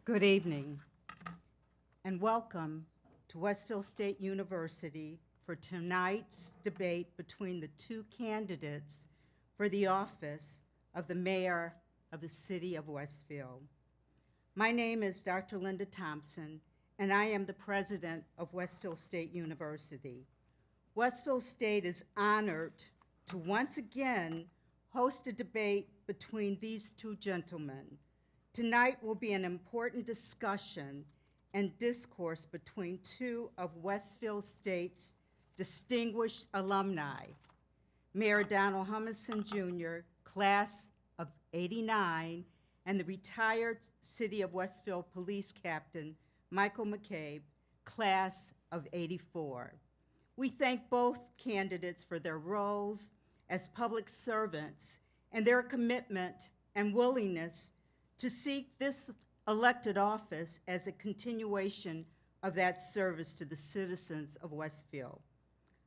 Good evening, and welcome to Westfield State University for tonight's debate between the two candidates for the office of the mayor of the city of Westfield. My name is Dr. Linda Thompson, and I am the president of Westfield State University. Westfield State is honored to once again host a debate between these two gentlemen. Tonight will be an important discussion and discourse between two of Westfield State's distinguished alumni, Mayor Donald Humison Jr., class of '89, and the retired City of Westfield Police Captain, Michael McCabe, class of '84. We thank both candidates for their roles as public servants and their commitment and willingness to seek this elected office as a continuation of that service to the citizens of Westfield.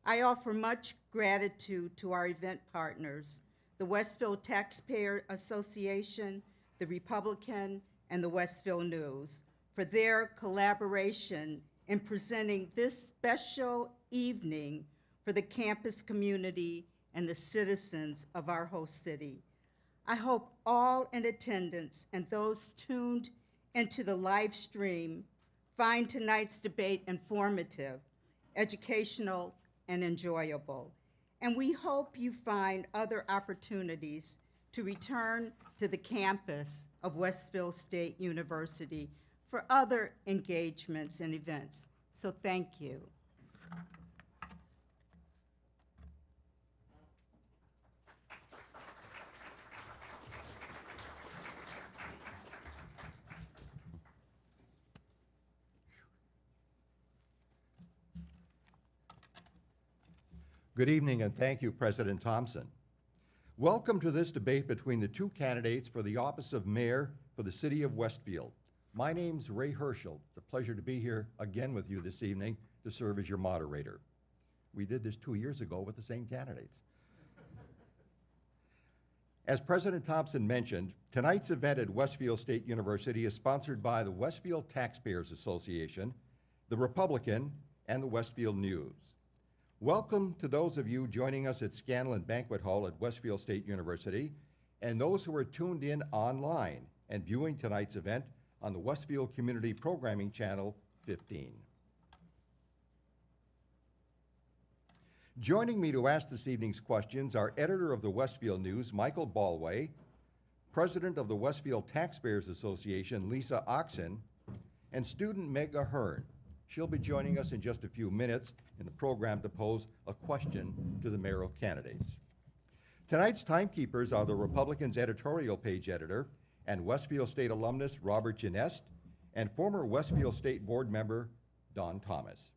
I offer much gratitude to our event partners, the Westfield Taxpayer Association, the Republican, and the Westfield News, for their collaboration in presenting this special evening for the campus community and the citizens of our host city. I hope all in attendance and those tuned into the live stream find tonight's debate informative, educational, and enjoyable. And we hope you find other opportunities to return to the campus of Westfield State University for other engagements and events. So thank you. Good evening, and thank you, President Thompson. Welcome to this debate between the two candidates for the office of mayor for the city of Westfield. My name's Ray Herschel. It's a pleasure to be here again with you this evening to serve as your moderator. We did this 2 years ago with the same candidates. As President Thompson mentioned, tonight's event at Westfield State University is sponsored by the Westfield Taxpayers Association, the Republican, and the Westfield News. Welcome to those of you joining us at Scanlon Banquet Hall at Westfield State University, and those who are tuned in online and viewing tonight's event on the Westfield Community Programming Channel 15. Joining me to ask this evening's questions are editor of the Westfield News, Michael Ballway, president of the Westfield Taxpayers Association, Lisa Oxen, and student Meg Ahern. She'll be joining us in just a few minutes in the program to pose a question to the mayoral candidates. Tonight's timekeepers are the Republicans' editorial page editor and Westfield State alumnus Robert Genest and former Westfield State board member Don Thomas.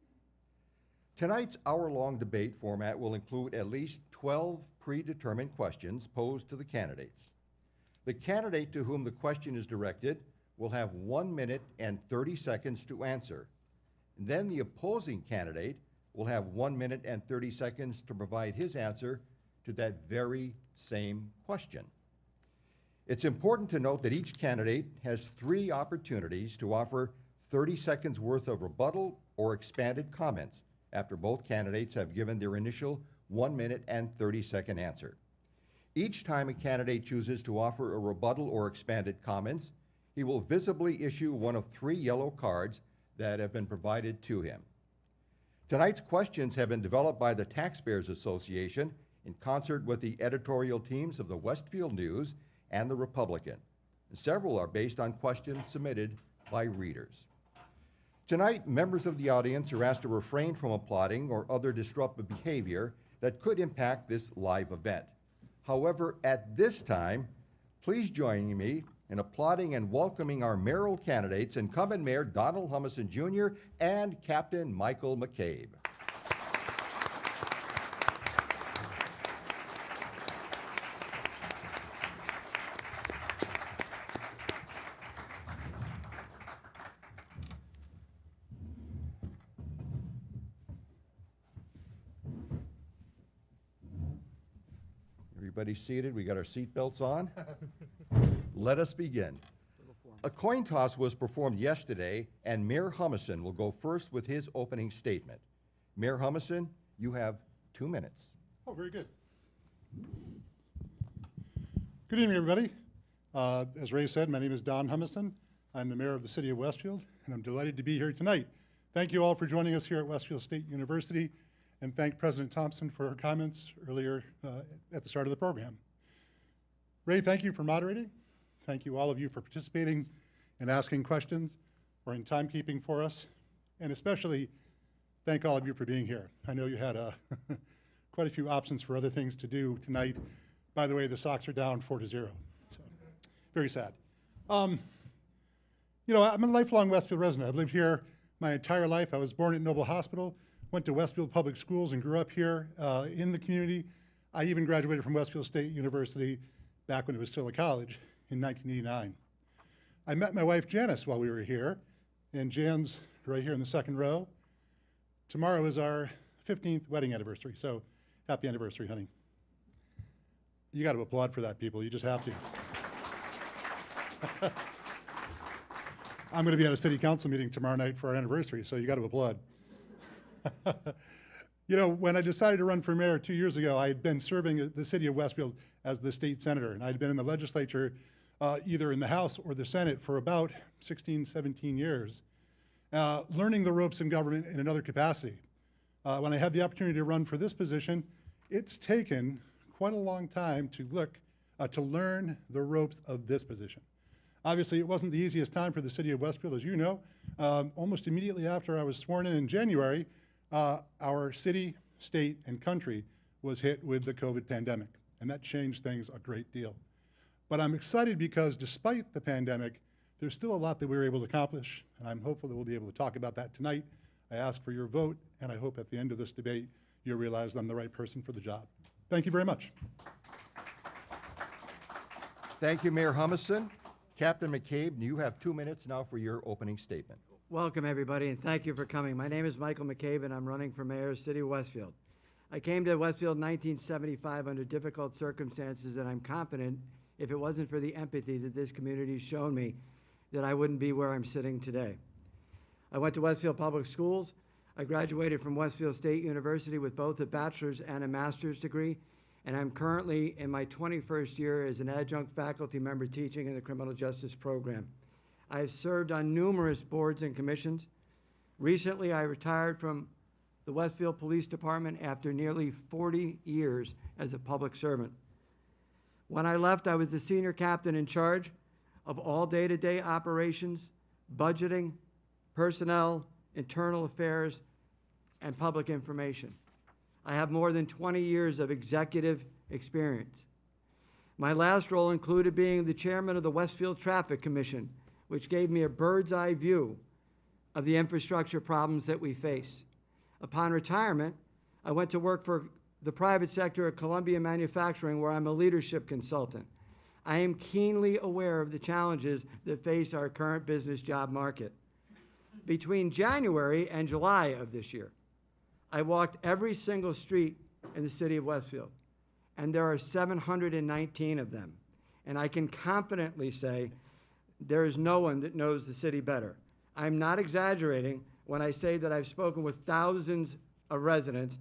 Tonight's hour-long debate format will include at least 12 predetermined questions posed to the candidates. The candidate to whom the question is directed will have 1 minute and 30 seconds to answer. Then the opposing candidate will have 1 minute and 30 seconds to provide his answer to that very same question. It's important to note that each candidate has 3 opportunities to offer 30 seconds worth of rebuttal or expanded comments after both candidates have given their initial 1 minute and 30-second answer. Each time a candidate chooses to offer a rebuttal or expanded comments, he will visibly issue one of 3 yellow cards that have been provided to him. Tonight's questions have been developed by the Taxpayers Association in concert with the editorial teams of the Westfield News and the Republican. And several are based on questions submitted by readers. Tonight, members of the audience are asked to refrain from applauding or other disruptive behavior that could impact this live event. However, at this time, please join me in applauding and welcoming our mayoral candidates, incumbent Mayor Donald Humison Jr. and Captain Michael McCabe. Everybody seated? We got our seatbelts on? Let us begin. A coin toss was performed yesterday, and Mayor Humison will go first with his opening statement. Mayor Humison, you have 2 minutes. Oh, very good. Good evening, everybody. As Ray said, my name is Don Humison. I'm the mayor of the city of Westfield, and I'm delighted to be here tonight. Thank you all for joining us here at Westfield State University, and thank President Thompson for her comments earlier at the start of the program. Ray, thank you for moderating. Thank you all of you for participating and asking questions or in timekeeping for us, and especially thank all of you for being here. I know you had quite a few options for other things to do tonight. By the way, the Sox are down 4-0, so very sad. You know, I'm a lifelong Westfield resident. I've lived here my entire life. I was born at Noble Hospital, went to Westfield Public Schools, and grew up here in the community. I even graduated from Westfield State University back when it was still a college in 1989. I met my wife Janice while we were here, and Jan's right here in the second row. Tomorrow is our 15th wedding anniversary, so happy anniversary, honey. You got to applaud for that, people. You just have to. I'm going to be at a city council meeting tomorrow night for our anniversary, so you got to applaud. You know, when I decided to run for mayor 2 years ago, I had been serving the city of Westfield as the state senator, and I'd been in the legislature, either in the House or the Senate, for about 16, 17 years, learning the ropes in government in another capacity. When I had the opportunity to run for this position, it's taken quite a long time to learn the ropes of this position. Obviously, it wasn't the easiest time for the city of Westfield, as you know. Almost immediately after I was sworn in January, our city, state, and country was hit with the COVID pandemic, and that changed things a great deal. But I'm excited because despite the pandemic, there's still a lot that we were able to accomplish, and I'm hopeful that we'll be able to talk about that tonight. I ask for your vote, and I hope at the end of this debate, you'll realize I'm the right person for the job. Thank you very much. Thank you, Mayor Humison. Captain McCabe, you have 2 minutes now for your opening statement. Welcome, everybody, and thank you for coming. My name is Michael McCabe, and I'm running for mayor of the city of Westfield. I came to Westfield in 1975 under difficult circumstances, and I'm confident, if it wasn't for the empathy that this community has shown me, that I wouldn't be where I'm sitting today. I went to Westfield Public Schools. I graduated from Westfield State University with both a bachelor's and a master's degree, and I'm currently in my 21st year as an adjunct faculty member teaching in the criminal justice program. I've served on numerous boards and commissions. Recently, I retired from the Westfield Police Department after nearly 40 years as a public servant. When I left, I was the senior captain in charge of all day-to-day operations, budgeting, personnel, internal affairs, and public information. I have more than 20 years of executive experience. My last role included being the chairman of the Westfield Traffic Commission, which gave me a bird's eye view of the infrastructure problems that we face. Upon retirement, I went to work for the private sector at Columbia Manufacturing, where I'm a leadership consultant. I am keenly aware of the challenges that face our current business job market. Between January and July of this year, I walked every single street in the city of Westfield, and there are 719 of them. And I can confidently say there is no one that knows the city better. I'm not exaggerating when I say that I've spoken with thousands of residents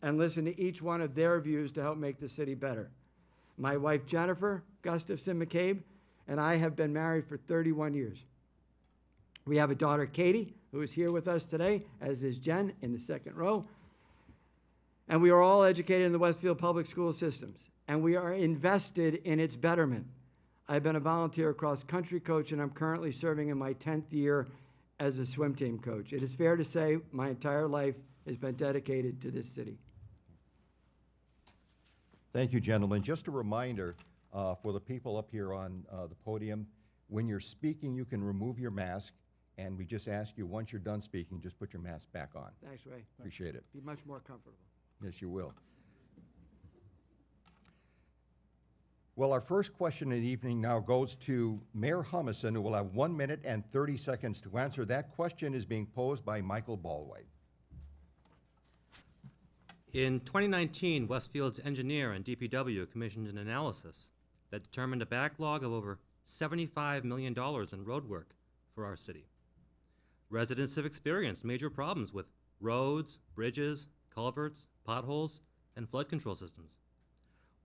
and listened to each one of their views to help make the city better. My wife, Jennifer Gustafson McCabe, and I have been married for 31 years. We have a daughter, Katie, who is here with us today, as is Jen in the second row. And we are all educated in the Westfield public school systems, and we are invested in its betterment. I've been a volunteer cross-country coach, and I'm currently serving in my 10th year as a swim team coach. It is fair to say my entire life has been dedicated to this city. Thank you, gentlemen. Just a reminder for the people up here on the podium, when you're speaking, you can remove your mask, and we just ask you, once you're done speaking, just put your mask back on. Thanks, Ray. Appreciate it. Be much more comfortable. Yes, you will. Well, our first question of the evening now goes to Mayor Humison, who will have 1 minute and 30 seconds to answer. That question is being posed by Michael Ballway. In 2019, Westfield's engineer and DPW commissioned an analysis that determined a backlog of over $75 million in road work for our city. Residents have experienced major problems with roads, bridges, culverts, potholes, and flood control systems.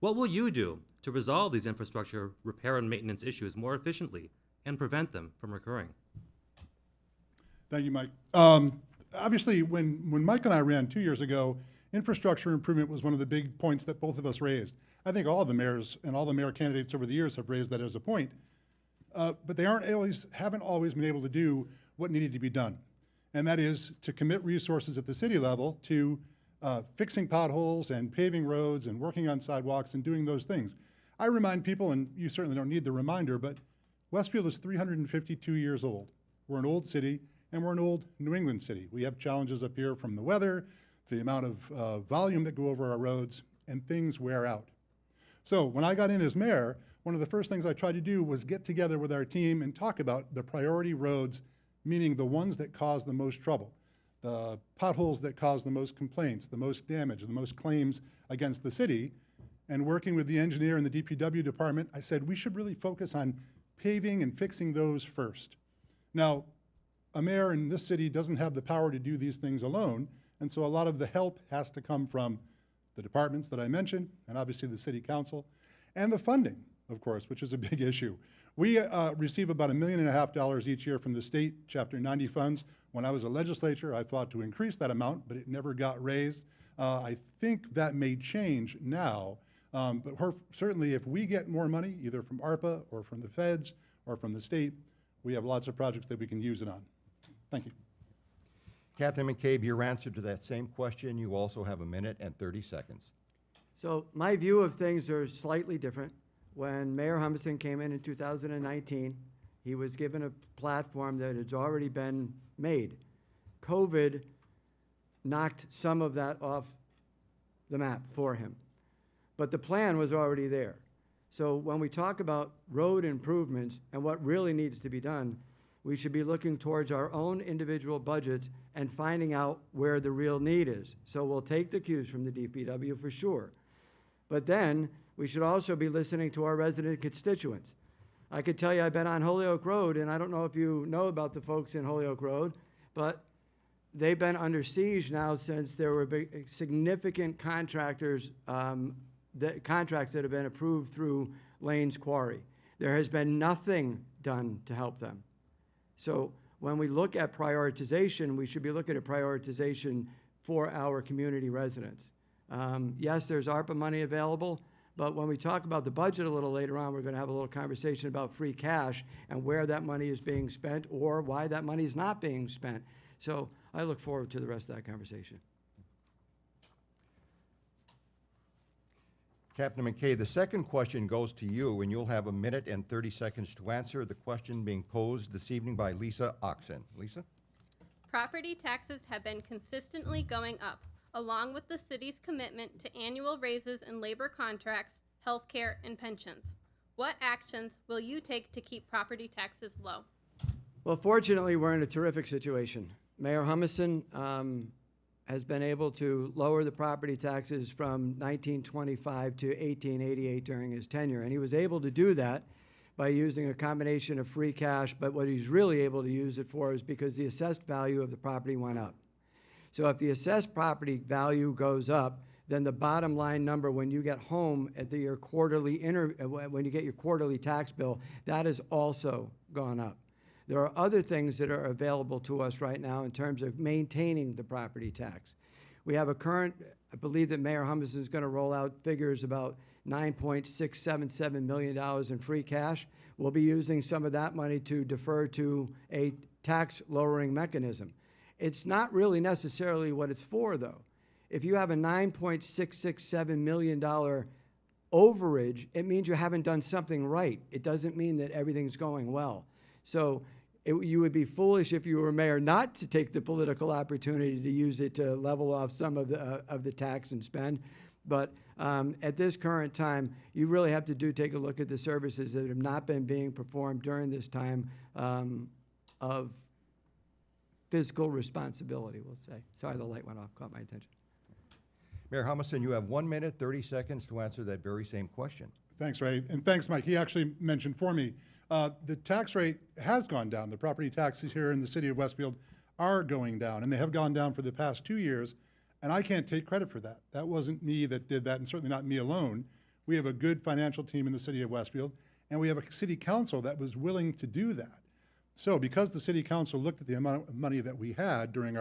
What will you do to resolve these infrastructure repair and maintenance issues more efficiently and prevent them from recurring? Thank you, Mike. Obviously, when Mike and I ran 2 years ago, infrastructure improvement was one of the big points that both of us raised. I think all of the mayors and all the mayor candidates over the years have raised that as a point. But they haven't always been able to do what needed to be done. And that is to commit resources at the city level to fixing potholes and paving roads and working on sidewalks and doing those things. I remind people, and you certainly don't need the reminder, but Westfield is 352 years old. We're an old city, and we're an old New England city. We have challenges up here from the weather, the amount of volume that go over our roads, and things wear out. So when I got in as mayor, one of the first things I tried to do was get together with our team and talk about the priority roads, meaning the ones that cause the most trouble, the potholes that cause the most complaints, the most damage, the most claims against the city. And working with the engineer and the DPW department, I said we should really focus on paving and fixing those first. Now, a mayor in this city doesn't have the power to do these things alone, and so a lot of the help has to come from the departments that I mentioned, and obviously the city council, and the funding, of course, which is a big issue. We receive about $1.5 million each year from the state Chapter 90 funds. When I was a legislator, I thought to increase that amount, but it never got raised. I think that may change now, but certainly if we get more money, either from ARPA or from the feds or from the state, we have lots of projects that we can use it on. Thank you. Captain McCabe, your answer to that same question, you also have 1 minute and 30 seconds. So my view of things are slightly different. When Mayor Humison came in 2019, he was given a platform that had already been made. COVID knocked some of that off the map for him, but the plan was already there. So when we talk about road improvements and what really needs to be done, we should be looking towards our own individual budgets and finding out where the real need is. So we'll take the cues from the DPW for sure. But then we should also be listening to our resident constituents. I could tell you I've been on Holyoke Road, and I don't know if you know about the folks in Holyoke Road, but they've been under siege now since there were significant contractors, contracts that have been approved through Lane's Quarry. There has been nothing done to help them. So when we look at prioritization, we should be looking at prioritization for our community residents. Yes, there's ARPA money available, but when we talk about the budget a little later on, we're going to have a little conversation about free cash and where that money is being spent or why that money is not being spent. So I look forward to the rest of that conversation. Captain McKay, the second question goes to you, and you'll have 1 minute and 30 seconds to answer the question being posed this evening by Lisa Oxen. Lisa? Property taxes have been consistently going up, along with the city's commitment to annual raises in labor contracts, healthcare, and pensions. What actions will you take to keep property taxes low? Well, fortunately, we're in a terrific situation. Mayor Humison has been able to lower the property taxes from 1925 to 1888 during his tenure. And he was able to do that by using a combination of free cash, but what he's really able to use it for is because the assessed value of the property went up. So if the assessed property value goes up, then the bottom line number when you get home at your quarterly when you get your quarterly tax bill, that has also gone up. There are other things that are available to us right now in terms of maintaining the property tax. We have a current, I believe that Mayor Humison is going to roll out figures about $9.677 million in free cash. We'll be using some of that money to defer to a tax lowering mechanism. It's not really necessarily what it's for, though. If you have a $9.667 million overage, it means you haven't done something right. It doesn't mean that everything's going well. So you would be foolish if you were mayor not to take the political opportunity to use it to level off some of the tax and spend. But at this current time, you really have to take a look at the services that have not been being performed during this time of fiscal responsibility, we'll say. Sorry, the light went off, caught my attention. Mayor Humison, you have 1 minute, 30 seconds to answer that very same question. Thanks, Ray. And thanks, Mike. He actually mentioned for me, the tax rate has gone down. The property taxes here in the city of Westfield are going down, and they have gone down for the past 2 years, and I can't take credit for that. That wasn't me that did that, and certainly not me alone. We have a good financial team in the city of Westfield, and we have a city council that was willing to do that. So because the city council looked at the amount of money that we had during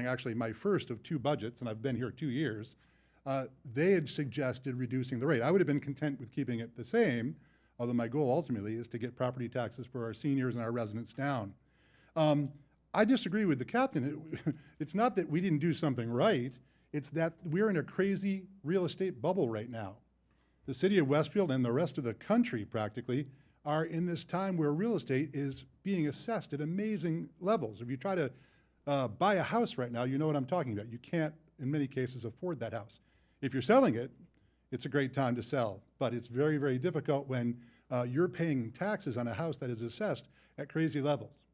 actually my first of 2 budgets, and I've been here 2 years, they had suggested reducing the rate. I would have been content with keeping it the same, although my goal ultimately is to get property taxes for our seniors and our residents down. I disagree with the captain. It's not that we didn't do something right, it's that we're in a crazy real estate bubble right now. The city of Westfield and the rest of the country practically are in this time where real estate is being assessed at amazing levels. If you try to buy a house right now, you know what I'm talking about. You can't, in many cases, afford that house. If you're selling it, it's a great time to sell, but it's very, very difficult when you're paying taxes on a house that is assessed at crazy levels.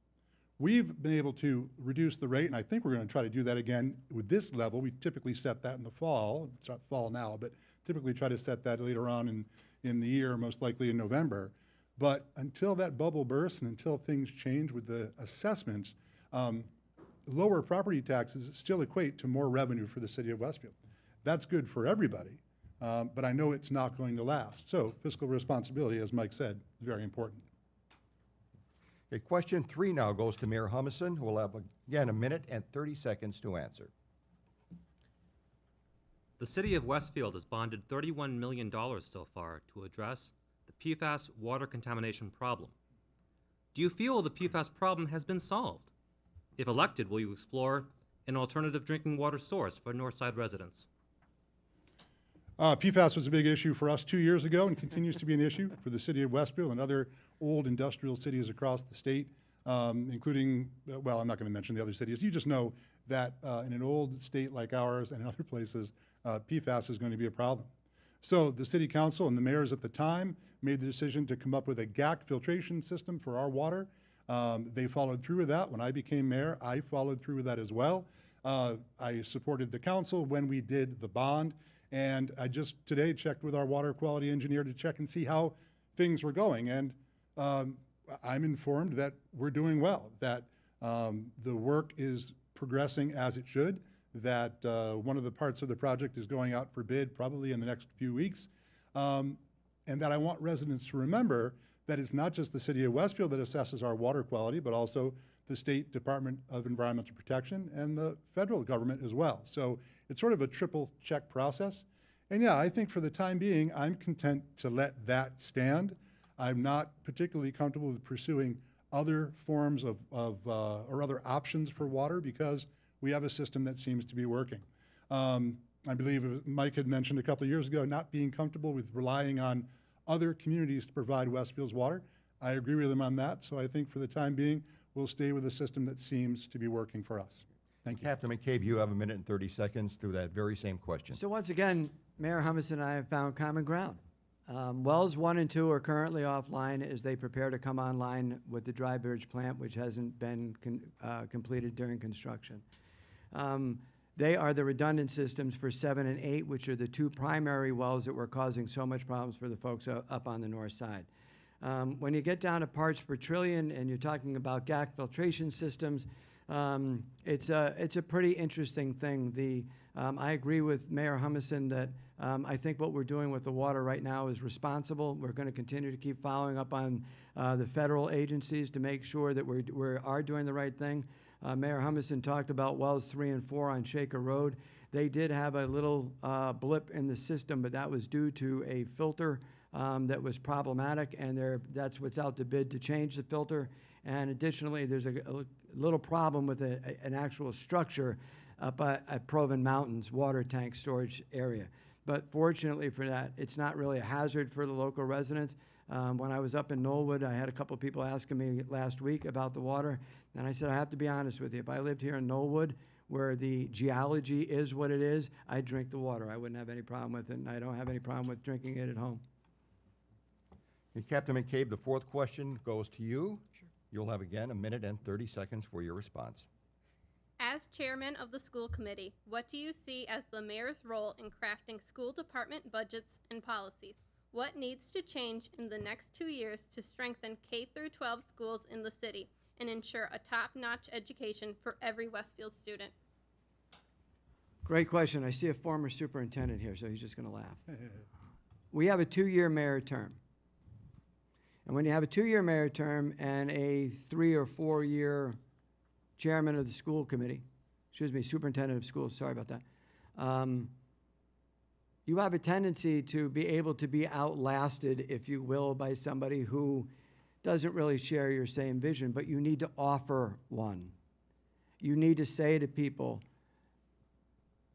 We've been able to reduce the rate, and I think we're going to try to do that again with this level. We typically set that in the fall. It's not fall now, but typically try to set that later on in the year, most likely in November. But until that bubble bursts and until things change with the assessments, lower property taxes still equate to more revenue for the city of Westfield. That's good for everybody, but I know it's not going to last. So fiscal responsibility, as Mike said, is very important. Okay, question 3 now goes to Mayor Humison, who will have, again, 1 minute and 30 seconds to answer. The city of Westfield has bonded $31 million so far to address the PFAS water contamination problem. Do you feel the PFAS problem has been solved? If elected, will you explore an alternative drinking water source for Northside residents? PFAS was a big issue for us 2 years ago and continues to be an issue for the city of Westfield and other old industrial cities across the state, including, well, I'm not going to mention the other cities. You just know that in an old state like ours and in other places, PFAS is going to be a problem. So the city council and the mayors at the time made the decision to come up with a GAC filtration system for our water. They followed through with that. When I became mayor, I followed through with that as well. I supported the council when we did the bond. And I just today checked with our water quality engineer to check and see how things were going. And I'm informed that we're doing well, that the work is progressing as it should, that one of the parts of the project is going out for bid probably in the next few weeks. And that I want residents to remember that it's not just the city of Westfield that assesses our water quality, but also the State Department of Environmental Protection and the federal government as well. So it's sort of a triple check process. And yeah, I think for the time being, I'm content to let that stand. I'm not particularly comfortable with pursuing other forms of or other options for water because we have a system that seems to be working. I believe Mike had mentioned a couple of years ago not being comfortable with relying on other communities to provide Westfield's water. I agree with him on that, so I think for the time being, we'll stay with a system that seems to be working for us. Thank you. Captain McCabe, you have 1 minute and 30 seconds through that very same question. So once again, Mayor Humison and I have found common ground. Wells 1 and 2 are currently offline as they prepare to come online with the dry bridge plant, which hasn't been completed during construction. They are the redundant systems for 7 and 8, which are the 2 primary wells that were causing so much problems for the folks up on the north side. When you get down to parts per trillion and you're talking about GAC filtration systems, it's a pretty interesting thing. I agree with Mayor Humison that I think what we're doing with the water right now is responsible. We're going to continue to keep following up on the federal agencies to make sure that we are doing the right thing. Mayor Humison talked about wells 3 and 4 on Shaker Road. They did have a little blip in the system, but that was due to a filter that was problematic, and that's what's out to bid to change the filter. And additionally, there's a little problem with an actual structure up at Proven Mountains water tank storage area. But fortunately for that, it's not really a hazard for the local residents. When I was up in Knollwood, I had a couple of people asking me last week about the water, and I said, I have to be honest with you. If I lived here in Knollwood, where the geology is what it is, I'd drink the water. I wouldn't have any problem with it, and I don't have any problem with drinking it at home. Okay, Captain McCabe, the 4th question goes to you. Sure. You'll have, again, 1 minute and 30 seconds for your response. As chairman of the school committee, what do you see as the mayor's role in crafting school department budgets and policies? What needs to change in the next 2 years to strengthen K through 12 schools in the city and ensure a top-notch education for every Westfield student? Great question. I see a former superintendent here, so he's just going to laugh. We have a 2-year mayor term. And when you have a 2-year mayor term and a 3 or 4 year chairman of the school committee, superintendent of schools, sorry about that, you have a tendency to be able to be outlasted, if you will, by somebody who doesn't really share your same vision, but you need to offer one. You need to say to people,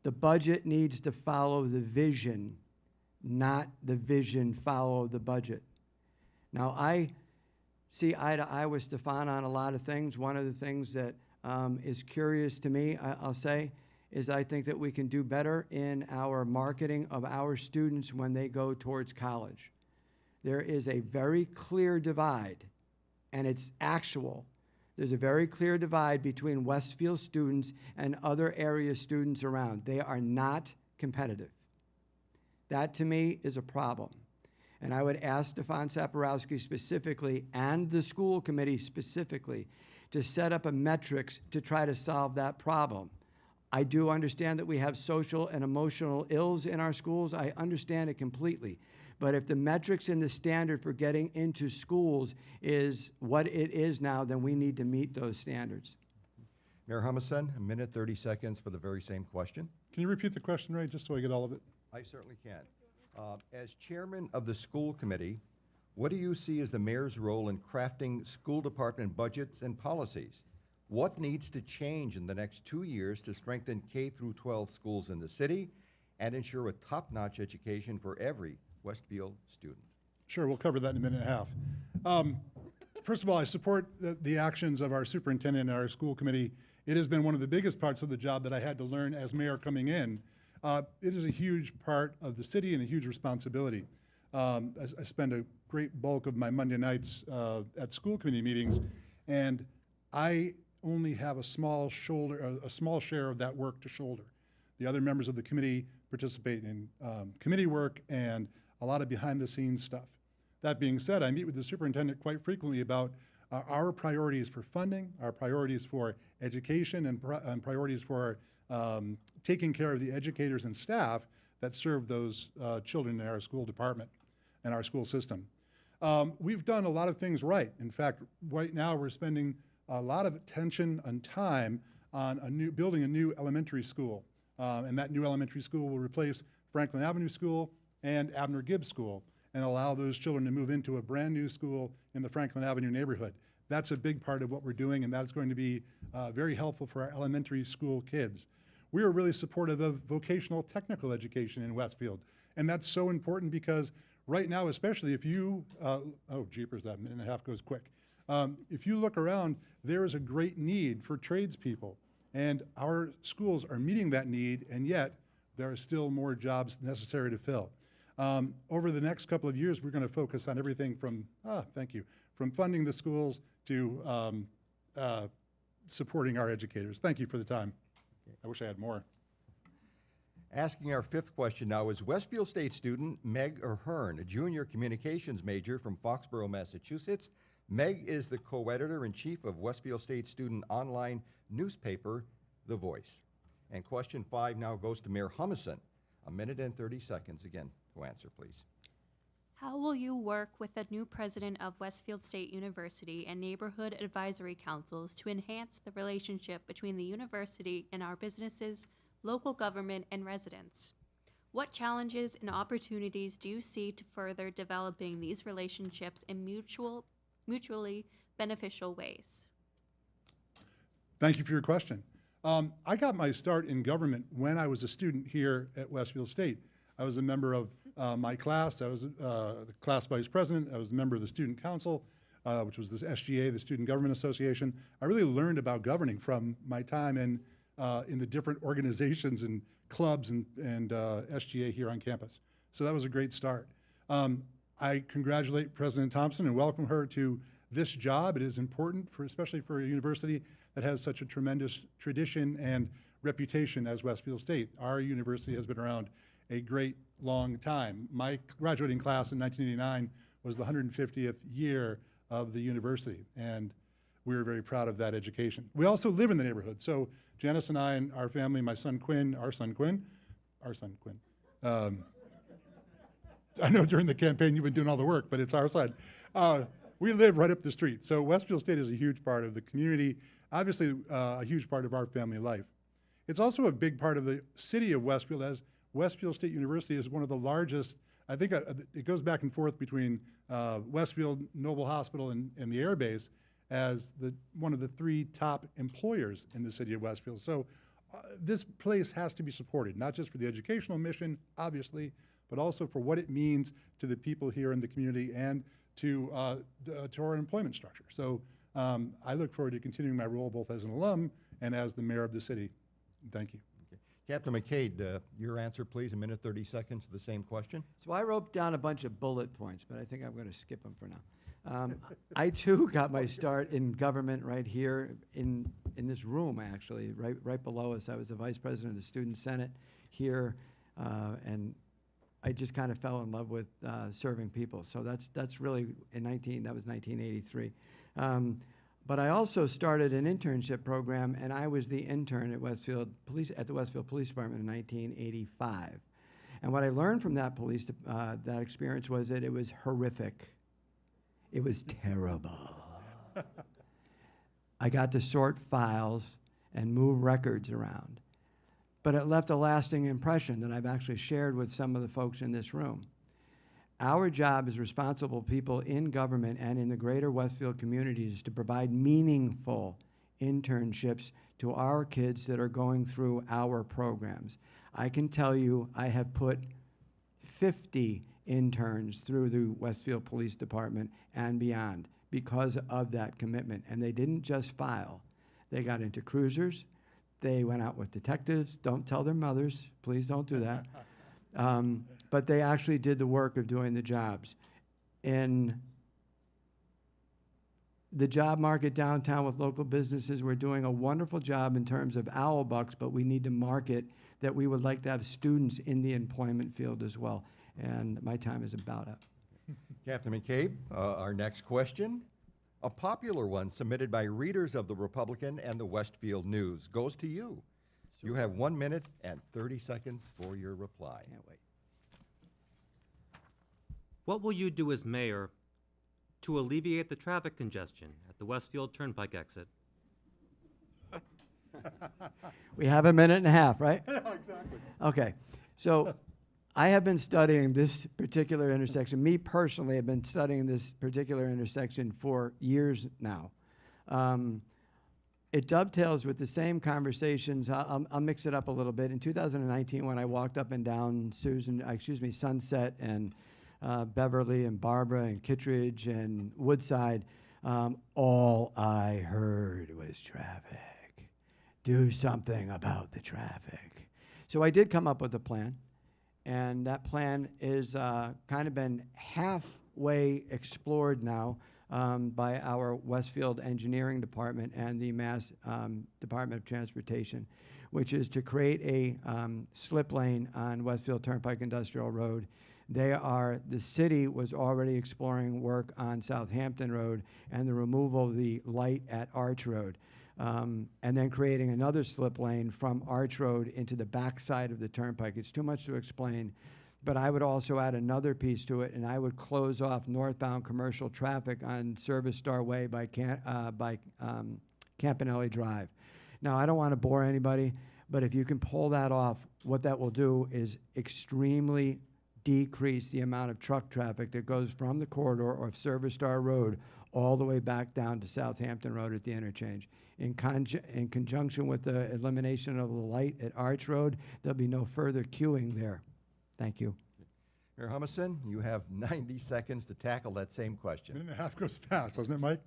the budget needs to follow the vision, not the vision follow the budget. Now, I see eye to eye with Stefan on a lot of things. One of the things that is curious to me, I'll say, is I think that we can do better in our marketing of our students when they go towards college. There is a very clear divide, and it's actual. There's a very clear divide between Westfield students and other area students around. They are not competitive. That, to me, is a problem. And I would ask Stefan Saporowski specifically and the school committee specifically to set up a metrics to try to solve that problem. I do understand that we have social and emotional ills in our schools. I understand it completely. But if the metrics and the standard for getting into schools is what it is now, then we need to meet those standards. Mayor Humison, a minute, 30 seconds for the very same question. Can you repeat the question, Ray, just so I get all of it? I certainly can. As chairman of the school committee, what do you see as the mayor's role in crafting school department budgets and policies? What needs to change in the next 2 years to strengthen K through 12 schools in the city and ensure a top-notch education for every Westfield student? Sure, we'll cover that in a minute and a half. First of all, I support the actions of our superintendent and our school committee. It has been one of the biggest parts of the job that I had to learn as mayor coming in. It is a huge part of the city and a huge responsibility. I spend a great bulk of my Monday nights at school committee meetings, and I only have a small share of that work to shoulder. The other members of the committee participate in committee work and a lot of behind-the-scenes stuff. That being said, I meet with the superintendent quite frequently about our priorities for funding, our priorities for education, and priorities for taking care of the educators and staff that serve those children in our school department and our school system. We've done a lot of things right. In fact, right now we're spending a lot of attention and time on building a new elementary school. And that new elementary school will replace Franklin Avenue School and Abner Gibbs School and allow those children to move into a brand new school in the Franklin Avenue neighborhood. That's a big part of what we're doing, and that's going to be very helpful for our elementary school kids. We are really supportive of vocational technical education in Westfield, and that's so important because right now, especially if you, oh jeepers, that minute and a half goes quick. If you look around, there is a great need for tradespeople, and our schools are meeting that need, and yet there are still more jobs necessary to fill. Over the next couple of years, we're going to focus on everything from, from funding the schools to supporting our educators. Thank you for the time. I wish I had more. Asking our fifth question now is Westfield State student Meg Ahern, a junior communications major from Foxborough, Massachusetts. Meg is the co-editor-in-chief of Westfield State student online newspaper, The Voice. And question 5 now goes to Mayor Humison. A minute and 30 seconds again to answer, please. How will you work with the new president of Westfield State University and neighborhood advisory councils to enhance the relationship between the university and our businesses, local government, and residents? What challenges and opportunities do you see to further developing these relationships in mutually beneficial ways? Thank you for your question. I got my start in government when I was a student here at Westfield State. I was a member of my class. I was the class vice president. I was a member of the student council, which was this SGA, the Student Government Association. I really learned about governing from my time in the different organizations and clubs and SGA here on campus. So that was a great start. I congratulate President Thompson and welcome her to this job. It is important, especially for a university that has such a tremendous tradition and reputation as Westfield State. Our university has been around a great long time. My graduating class in 1989 was the 150th year of the university, and we were very proud of that education. We also live in the neighborhood. So Janice and I and our family, my son Quinn, our son Quinn, I know during the campaign you've been doing all the work, but it's our son. We live right up the street. So Westfield State is a huge part of the community, obviously a huge part of our family life. It's also a big part of the city of Westfield, as Westfield State University is one of the largest. I think it goes back and forth between Westfield, Noble Hospital, and the Air Base as one of the 3 top employers in the city of Westfield. So this place has to be supported, not just for the educational mission, obviously, but also for what it means to the people here in the community and to our employment structure. So I look forward to continuing my role both as an alum and as the mayor of the city. Thank you. Okay. Captain McCade, your answer, please, 1 minute 30 seconds to the same question. So I wrote down a bunch of bullet points, but I think I'm going to skip them for now. I too got my start in government right here in this room, actually, right below us. I was the vice president of the Student Senate here, and I just kind of fell in love with serving people. So that's really that was 1983. But I also started an internship program, and I was the intern at the Westfield Police Department in 1985. And what I learned from that that experience was that it was horrific. It was terrible. I got to sort files and move records around. But it left a lasting impression that I've actually shared with some of the folks in this room. Our job as responsible people in government and in the greater Westfield community is to provide meaningful internships to our kids that are going through our programs. I can tell you I have put 50 interns through the Westfield Police Department and beyond because of that commitment. And they didn't just file. They got into cruisers. They went out with detectives. Don't tell their mothers. Please don't do that. But they actually did the work of doing the jobs. In the job market downtown with local businesses, we're doing a wonderful job in terms of owl bucks, but we need to market that we would like to have students in the employment field as well. And my time is about up. Captain McCabe, our next question, a popular one submitted by readers of the Republican and the Westfield News, goes to you. You have 1 minute and 30 seconds for your reply. Can't wait. What will you do as mayor to alleviate the traffic congestion at the Westfield Turnpike exit? We have 1.5 minutes, right? Exactly. Okay. So I have been studying this particular intersection. Me personally have been studying this particular intersection for years now. It dovetails with the same conversations. I'll mix it up a little bit. In 2019, when I walked up and down Sunset and Beverly and Barbara and Kittredge and Woodside, all I heard was traffic. Do something about the traffic. So I did come up with a plan, and that plan is kind of been halfway explored now by our Westfield Engineering Department and the Mass Department of Transportation, which is to create a slip lane on Westfield Turnpike Industrial Road. The city was already exploring work on Southampton Road and the removal of the light at Arch Road. And then creating another slip lane from Arch Road into the backside of the turnpike. It's too much to explain, but I would also add another piece to it, and I would close off northbound commercial traffic on Service Star Way by Campanelli Drive. Now, I don't want to bore anybody, but if you can pull that off, what that will do is extremely decrease the amount of truck traffic that goes from the corridor of Service Star Road all the way back down to Southampton Road at the interchange. In conjunction with the elimination of the light at Arch Road, there'll be no further queuing there. Thank you. Mayor Humison, you have 90 seconds to tackle that same question. 1.5 minutes goes fast, doesn't it, Mike?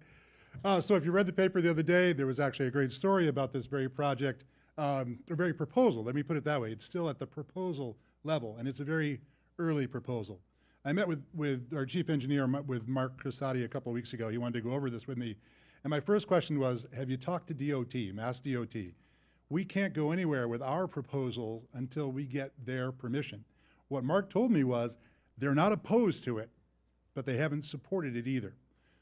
So if you read the paper the other day, there was actually a great story about this very project, or very proposal. Let me put it that way. It's still at the proposal level, and it's a very early proposal. I met with our chief engineer, with Mark Crissati, a couple of weeks ago. He wanted to go over this with me. And my first question was, have you talked to DOT, Mass DOT? We can't go anywhere with our proposal until we get their permission. What Mark told me was they're not opposed to it, but they haven't supported it either.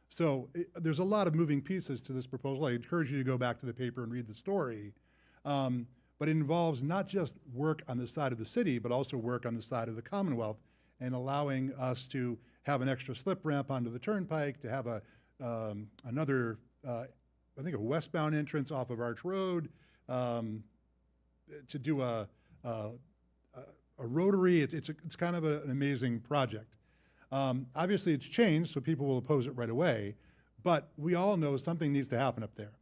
So there's a lot of moving pieces to this proposal. I encourage you to go back to the paper and read the story. But it involves not just work on the side of the city, but also work on the side of the Commonwealth and allowing us to have an extra slip ramp onto the turnpike, to have another, I think a westbound entrance off of Arch Road, to do a rotary. It's kind of an amazing project. Obviously, it's changed, so people will oppose it right away, but we all know something needs to happen up there.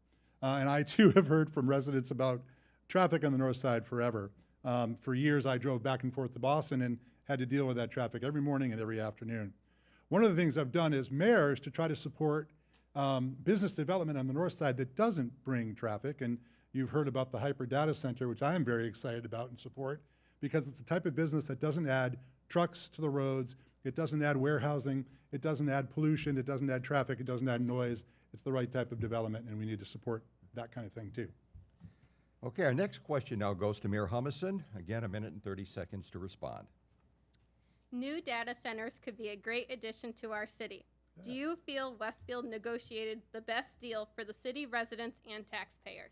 And I, too, have heard from residents about traffic on the north side forever. For years, I drove back and forth to Boston and had to deal with that traffic every morning and every afternoon. One of the things I've done as mayor is to try to support business development on the north side that doesn't bring traffic. And you've heard about the Hyper Data Center, which I am very excited about and support, because it's the type of business that doesn't add trucks to the roads, it doesn't add warehousing, it doesn't add pollution, it doesn't add traffic, it doesn't add noise. It's the right type of development, and we need to support that kind of thing too. Okay, our next question now goes to Mayor Humison. Again, 1 minute and 30 seconds to respond. New data centers could be a great addition to our city. Do you feel Westfield negotiated the best deal for the city residents and taxpayers?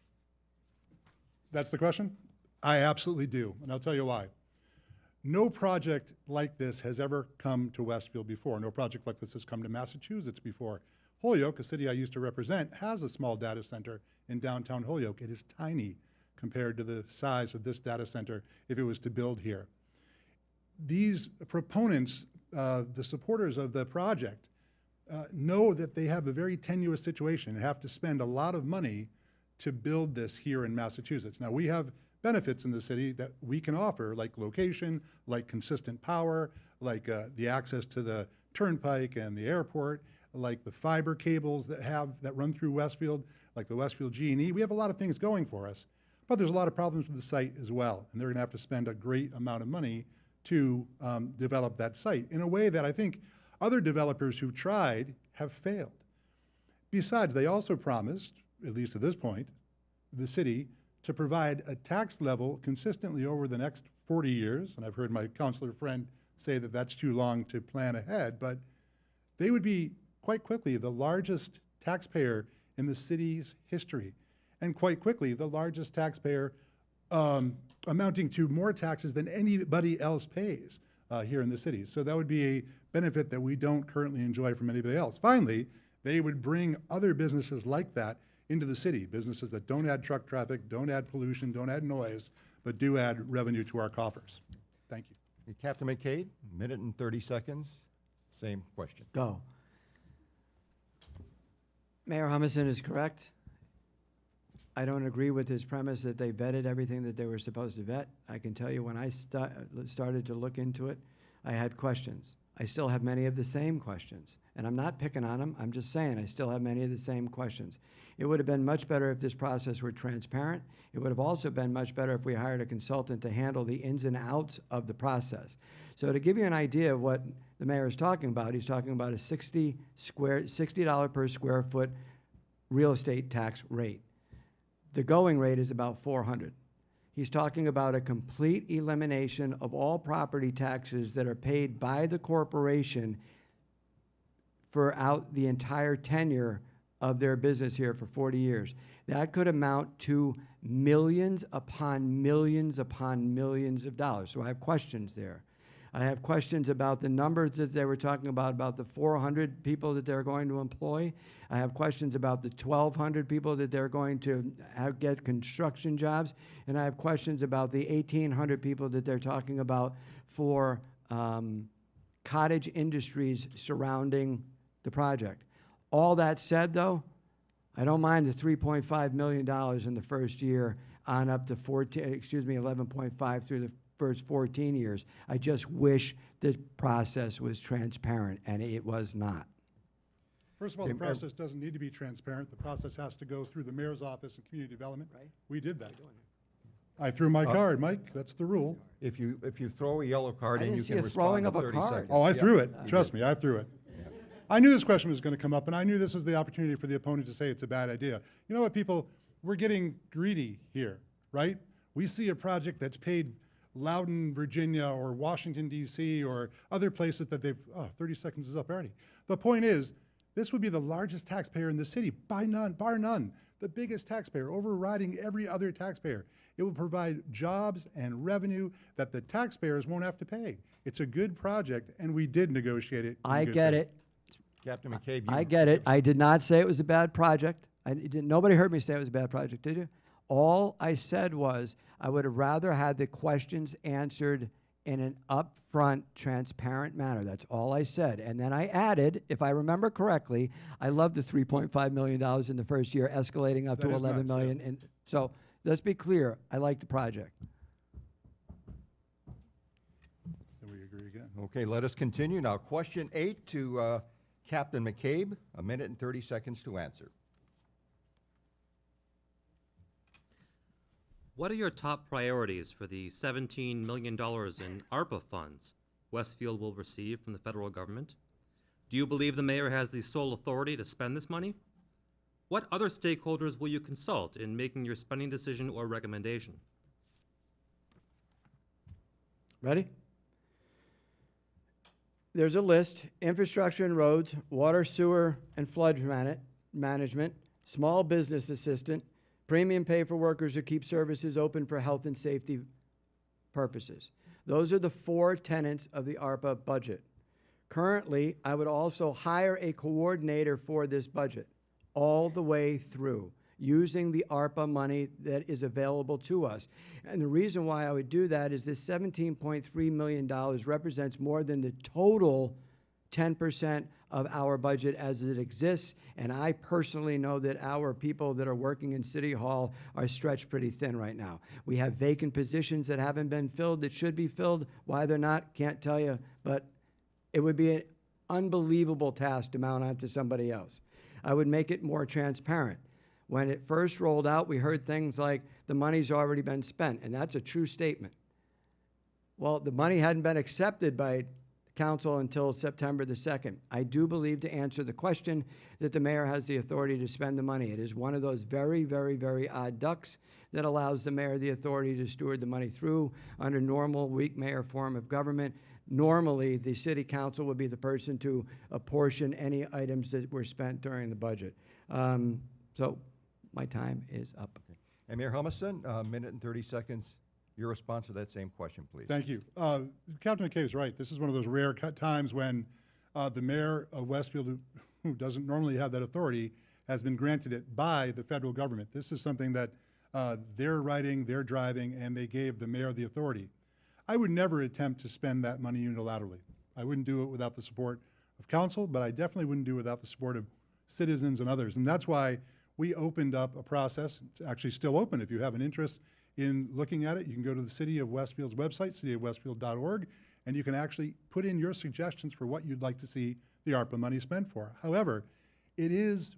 That's the question? I absolutely do, and I'll tell you why. No project like this has ever come to Westfield before. No project like this has come to Massachusetts before. Holyoke, a city I used to represent, has a small data center in downtown Holyoke. It is tiny compared to the size of this data center if it was to build here. These proponents, the supporters of the project, know that they have a very tenuous situation and have to spend a lot of money to build this here in Massachusetts. Now, we have benefits in the city that we can offer, like location, like consistent power, like the access to the turnpike and the airport, like the fiber cables that run through Westfield, like the Westfield G&E. We have a lot of things going for us, but there's a lot of problems with the site as well, and they're gonna have to spend a great amount of money to develop that site in a way that I think other developers who've tried have failed. Besides, they also promised, at least at this point, the city to provide a tax level consistently over the next 40 years, and I've heard my councilor friend say that that's too long to plan ahead, but they would be quite quickly the largest taxpayer in the city's history, and quite quickly the largest taxpayer amounting to more taxes than anybody else pays here in the city. So that would be a benefit that we don't currently enjoy from anybody else. Finally, they would bring other businesses like that into the city, businesses that don't add truck traffic, don't add pollution, don't add noise, but do add revenue to our coffers. Thank you. Hey, Captain McCade, 1 minute and 30 seconds. Same question. Go. Mayor Humison is correct. I don't agree with his premise that they vetted everything that they were supposed to vet. I can tell you when I started to look into it, I had questions. I still have many of the same questions. And I'm not picking on them, I'm just saying I still have many of the same questions. It would have been much better if this process were transparent. It would have also been much better if we hired a consultant to handle the ins and outs of the process. So to give you an idea of what the mayor is talking about, he's talking about a $60 per square foot real estate tax rate. The going rate is about $400. He's talking about a complete elimination of all property taxes that are paid by the corporation for the entire tenure of their business here for 40 years. That could amount to millions upon millions upon millions of dollars. So I have questions there. I have questions about the numbers that they were talking about the 400 people that they're going to employ. I have questions about the 1,200 people that they're going to get construction jobs. And I have questions about the 1,800 people that they're talking about for cottage industries surrounding the project. All that said, though, I don't mind the $3.5 million in the first year on up to 11.5 through the first 14 years. I just wish the process was transparent, and it was not. First of all, the process doesn't need to be transparent. The process has to go through the mayor's office and community development. Right. We did that. I threw my card, Mike. That's the rule. If you throw a yellow card I in, didn't you see can you respond throwing in up a 30 card. seconds. Oh, I Yeah, threw it. you Trust did. me, I threw it. I knew this question was going to come up, and I knew this was the opportunity for the opponent to say it's a bad idea. You know what, people? We're getting greedy here, right? We see a project that's paid Loudon, Virginia, or Washington, D.C., or other places that they've, 30 seconds is up already. The point is, this would be the largest taxpayer in the city, by none, bar none, the biggest taxpayer, overriding every other taxpayer. It will provide jobs and revenue that the taxpayers won't have to pay. It's a good project, and we did negotiate it. I get it. Captain McCabe, I get it. I did not say it was a bad project. Nobody heard me say it was a bad project, did you? All I said was I would have rather had the questions answered in an upfront, transparent manner. That's all I said. And then I added, if I remember correctly, I love the $3.5 million in the first year, escalating up That to is $11 nuts, million. yeah. And so let's be clear. I like the project. So we agree again. Okay, let us continue. Now, question 8 to Captain McCabe, 1 minute and 30 seconds to answer. What are your top priorities for the $17 million in ARPA funds Westfield will receive from the federal government? Do you believe the mayor has the sole authority to spend this money? What other stakeholders will you consult in making your spending decision or recommendation? Ready? There's a list: infrastructure and roads, water, sewer, and flood management, small business assistant, premium pay for workers who keep services open for health and safety purposes. Those are the 4 tenets of the ARPA budget. Currently, I would also hire a coordinator for this budget all the way through, using the ARPA money that is available to us. And the reason why I would do that is this $17.3 million represents more than the total 10% of our budget as it exists, and I personally know that our people that are working in City Hall are stretched pretty thin right now. We have vacant positions that haven't been filled that should be filled. Why they're not, can't tell you, but it would be an unbelievable task to mount onto somebody else. I would make it more transparent. When it first rolled out, we heard things like, the money's already been spent, and that's a true statement. Well, the money hadn't been accepted by council until September the 2nd. I do believe, to answer the question, that the mayor has the authority to spend the money. It is one of those very, very, very odd ducks that allows the mayor the authority to steward the money through under normal weak mayor form of government. Normally, the city council would be the person to apportion any items that were spent during the budget. So my time is up. And Mayor Humison, 1 minute and 30 seconds. Your response to that same question, please. Thank you. Captain McCabe is right. This is one of those rare times when the mayor of Westfield, who doesn't normally have that authority, has been granted it by the federal government. This is something that they're writing, they're driving, and they gave the mayor the authority. I would never attempt to spend that money unilaterally. I wouldn't do it without the support of council, but I definitely wouldn't do it without the support of citizens and others. And that's why we opened up a process. It's actually still open. If you have an interest in looking at it, you can go to the City of Westfield's website, cityofwestfield.org, and you can actually put in your suggestions for what you'd like to see the ARPA money spent for. However, it is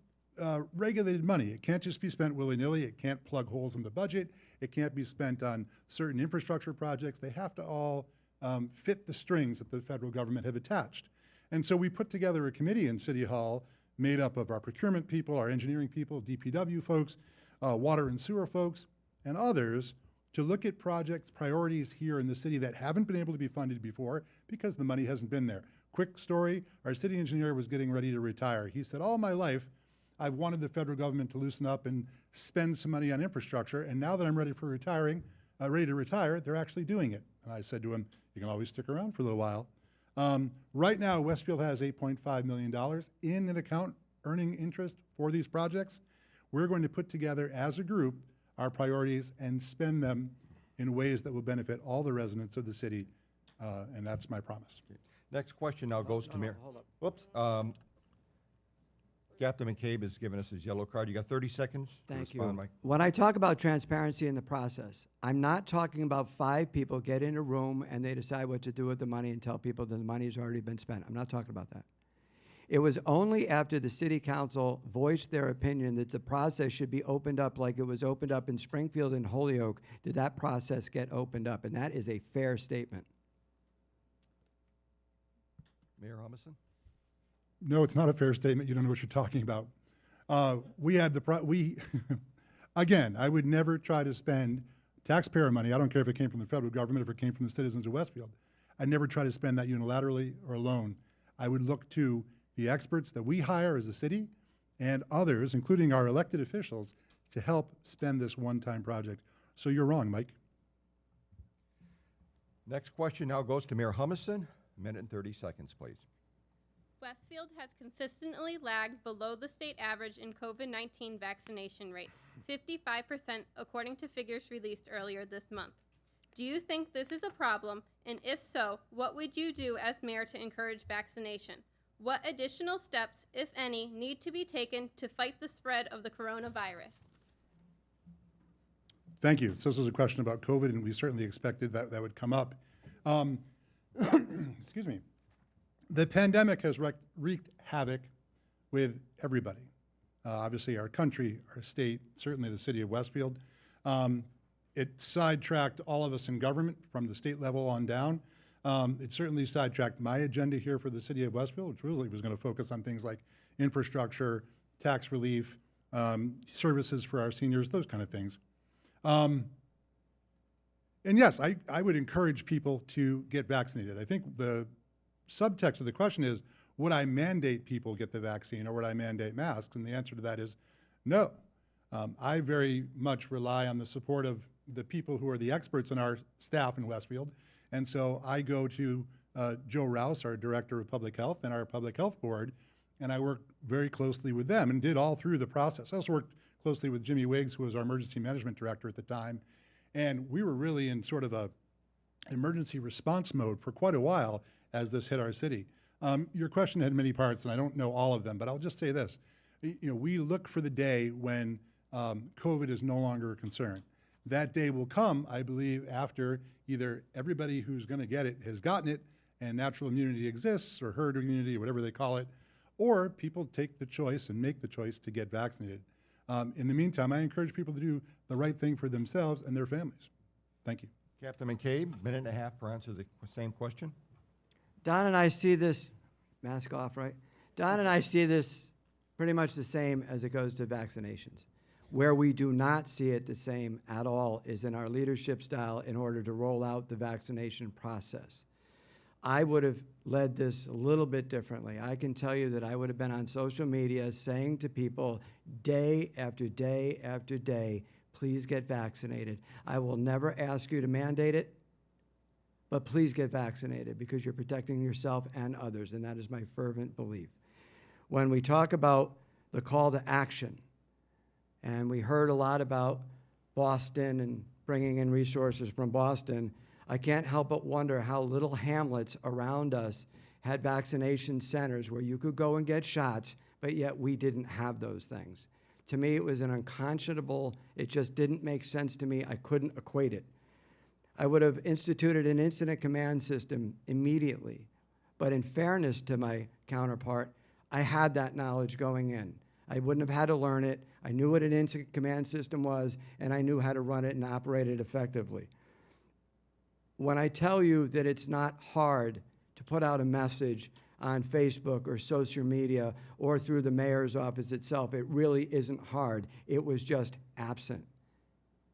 regulated money. It can't just be spent willy-nilly. It can't plug holes in the budget. It can't be spent on certain infrastructure projects. They have to all fit the strings that the federal government have attached. And so we put together a committee in City Hall made up of our procurement people, our engineering people, DPW folks, water and sewer folks, and others to look at projects, priorities here in the city that haven't been able to be funded before because the money hasn't been there. Quick story, our city engineer was getting ready to retire. He said, all my life, I've wanted the federal government to loosen up and spend some money on infrastructure, and now that I'm ready to retire, they're actually doing it. And I said to him, you can always stick around for a little while. Right now, Westfield has $8.5 million in an account earning interest for these projects. We're going to put together as a group our priorities and spend them in ways that will benefit all the residents of the city, and that's my promise. Next question now goes to Mayor. Hold up. Whoops. Captain McCabe has given us his yellow card. You got 30 seconds to Thank respond, you. Mike. When I talk about transparency in the process, I'm not talking about 5 people get in a room and they decide what to do with the money and tell people that the money's already been spent. I'm not talking about that. It was only after the city council voiced their opinion that the process should be opened up like it was opened up in Springfield and Holyoke did that process get opened up, and that is a fair statement. Mayor Humison? No, it's not a fair statement. You don't know what you're talking about. We had again, I would never try to spend taxpayer money, I don't care if it came from the federal government, if it came from the citizens of Westfield, I'd never try to spend that unilaterally or alone. I would look to the experts that we hire as a city and others, including our elected officials, to help spend this one-time project. So you're wrong, Mike. Next question now goes to Mayor Humison. A minute and 30 seconds, please. Westfield has consistently lagged below the state average in COVID-19 vaccination rates, 55% according to figures released earlier this month. Do you think this is a problem? And if so, what would you do as mayor to encourage vaccination? What additional steps, if any, need to be taken to fight the spread of the coronavirus? Thank you. So this was a question about COVID, and we certainly expected that that would come up. Excuse me. The pandemic has wreaked havoc with everybody. Obviously, our country, our state, certainly the city of Westfield. It sidetracked all of us in government from the state level on down. It certainly sidetracked my agenda here for the city of Westfield, which really was going to focus on things like infrastructure, tax relief, services for our seniors, those kind of things. And yes, I would encourage people to get vaccinated. I think the subtext of the question is, would I mandate people get the vaccine or would I mandate masks? And the answer to that is no. I very much rely on the support of the people who are the experts in our staff in Westfield. And so I go to Joe Rouse, our Director of Public Health, and our Public Health Board, and I work very closely with them and did all through the process. I also worked closely with Jimmy Wiggs, who was our Emergency Management Director at the time. And we were really in sort of a emergency response mode for quite a while as this hit our city. Your question had many parts, and I don't know all of them, but I'll just say this. We look for the day when COVID is no longer a concern. That day will come, I believe, after either everybody who's going to get it has gotten it and natural immunity exists, or herd immunity, or whatever they call it, or people take the choice and make the choice to get vaccinated. In the meantime, I encourage people to do the right thing for themselves and their families. Thank you. Captain McCabe, minute and a half for answer the same question. Don and I see this, mask off, right? Don and I see this pretty much the same as it goes to vaccinations. Where we do not see it the same at all is in our leadership style in order to roll out the vaccination process. I would have led this a little bit differently. I can tell you that I would have been on social media saying to people day after day after day, please get vaccinated. I will never ask you to mandate it, but please get vaccinated because you're protecting yourself and others, and that is my fervent belief. When we talk about the call to action, and we heard a lot about Boston and bringing in resources from Boston, I can't help but wonder how little hamlets around us had vaccination centers where you could go and get shots, but yet we didn't have those things. To me, it was an unconscionable, it just didn't make sense to me. I couldn't equate it. I would have instituted an incident command system immediately, but in fairness to my counterpart, I had that knowledge going in. I wouldn't have had to learn it. I knew what an incident command system was, and I knew how to run it and operate it effectively. When I tell you that it's not hard to put out a message on Facebook or social media or through the mayor's office itself, it really isn't hard. It was just absent.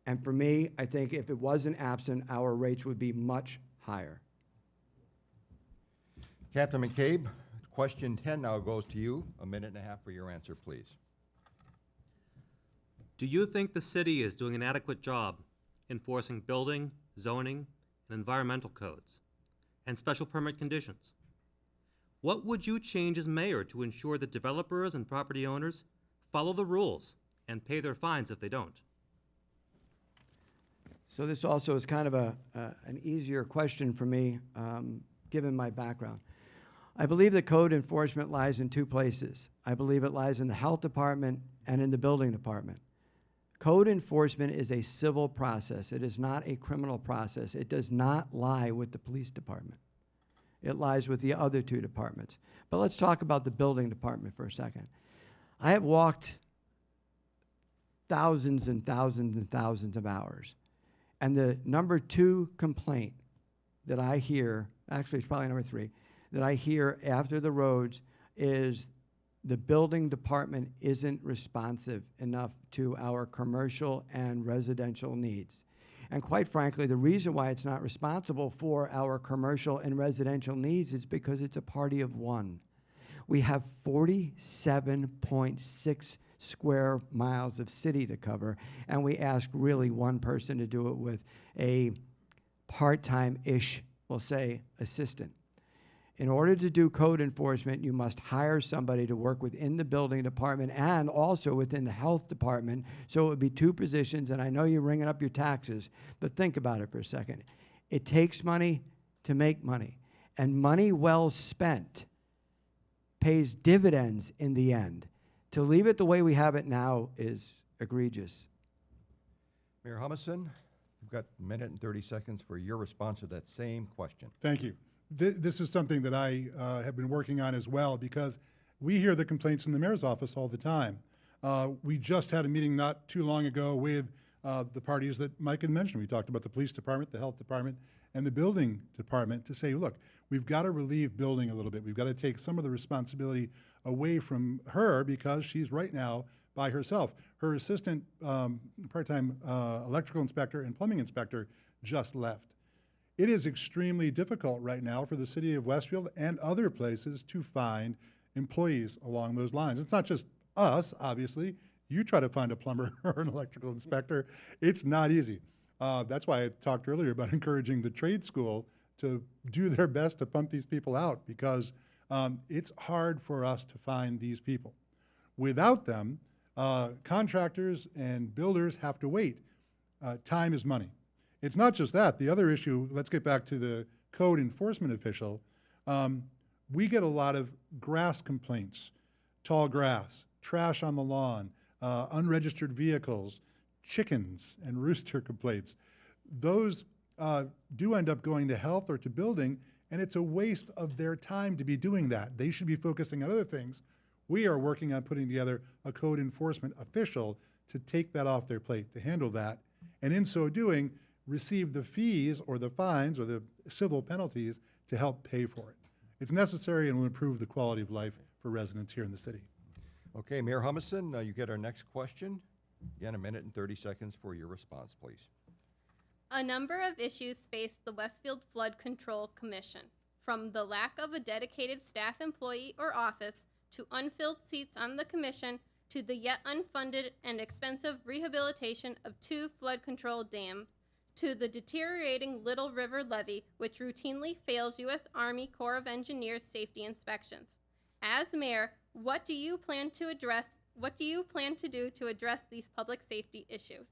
And for me, I think if it wasn't absent, our rates would be much higher. Captain McCabe, question 10 now goes to you. A minute and a half for your answer, please. Do you think the city is doing an adequate job enforcing building, zoning, and environmental codes and special permit conditions? What would you change as mayor to ensure that developers and property owners follow the rules and pay their fines if they don't? So this also is kind of an easier question for me, given my background. I believe that code enforcement lies in two places. I believe it lies in the health department and in the building department. Code enforcement is a civil process. It is not a criminal process. It does not lie with the police department. It lies with the other two departments. But let's talk about the building department for a second. I have walked thousands and thousands and thousands of hours. And the number 2 complaint that I hear, actually it's probably number 3, that I hear after the roads is the building department isn't responsive enough to our commercial and residential needs. And quite frankly, the reason why it's not responsible for our commercial and residential needs is because it's a party of one. We have 47.6 square miles of city to cover, and we ask really one person to do it with a part-time-ish, we'll say, assistant. In order to do code enforcement, you must hire somebody to work within the building department and also within the health department, so it would be two positions, and I know you're ringing up your taxes, but think about it for a second. It takes money to make money, and money well spent pays dividends in the end. To leave it the way we have it now is egregious. Mayor Humison, you've got a minute and 30 seconds for your response to that same question. Thank you. This is something that I have been working on as well, because we hear the complaints in the mayor's office all the time. We just had a meeting not too long ago with the parties that Mike had mentioned. We talked about the police department, the health department, and the building department to say, look, we've got to relieve building a little bit. We've got to take some of the responsibility away from her because she's right now by herself. Her assistant part-time electrical inspector and plumbing inspector just left. It is extremely difficult right now for the city of Westfield and other places to find employees along those lines. It's not just us, obviously. You try to find a plumber or an electrical inspector, it's not easy. That's why I talked earlier about encouraging the trade school to do their best to pump these people out, because it's hard for us to find these people. Without them, contractors and builders have to wait. Time is money. It's not just that. The other issue, let's get back to the code enforcement official. We get a lot of grass complaints, tall grass, trash on the lawn, unregistered vehicles, chickens and rooster complaints. Those do end up going to health or to building, and it's a waste of their time to be doing that. They should be focusing on other things. We are working on putting together a code enforcement official to take that off their plate, to handle that, and in so doing, receive the fees or the fines or the civil penalties to help pay for it. It's necessary and will improve the quality of life for residents here in the city. Okay, Mayor Humison, you get our next question. Again, a minute and 30 seconds for your response, please. A number of issues face the Westfield Flood Control Commission, from the lack of a dedicated staff employee or office to unfilled seats on the commission to the yet unfunded and expensive rehabilitation of 2 flood control dams to the deteriorating Little River levee, which routinely fails U.S. Army Corps of Engineers safety inspections. As mayor, what do you plan to do to address these public safety issues?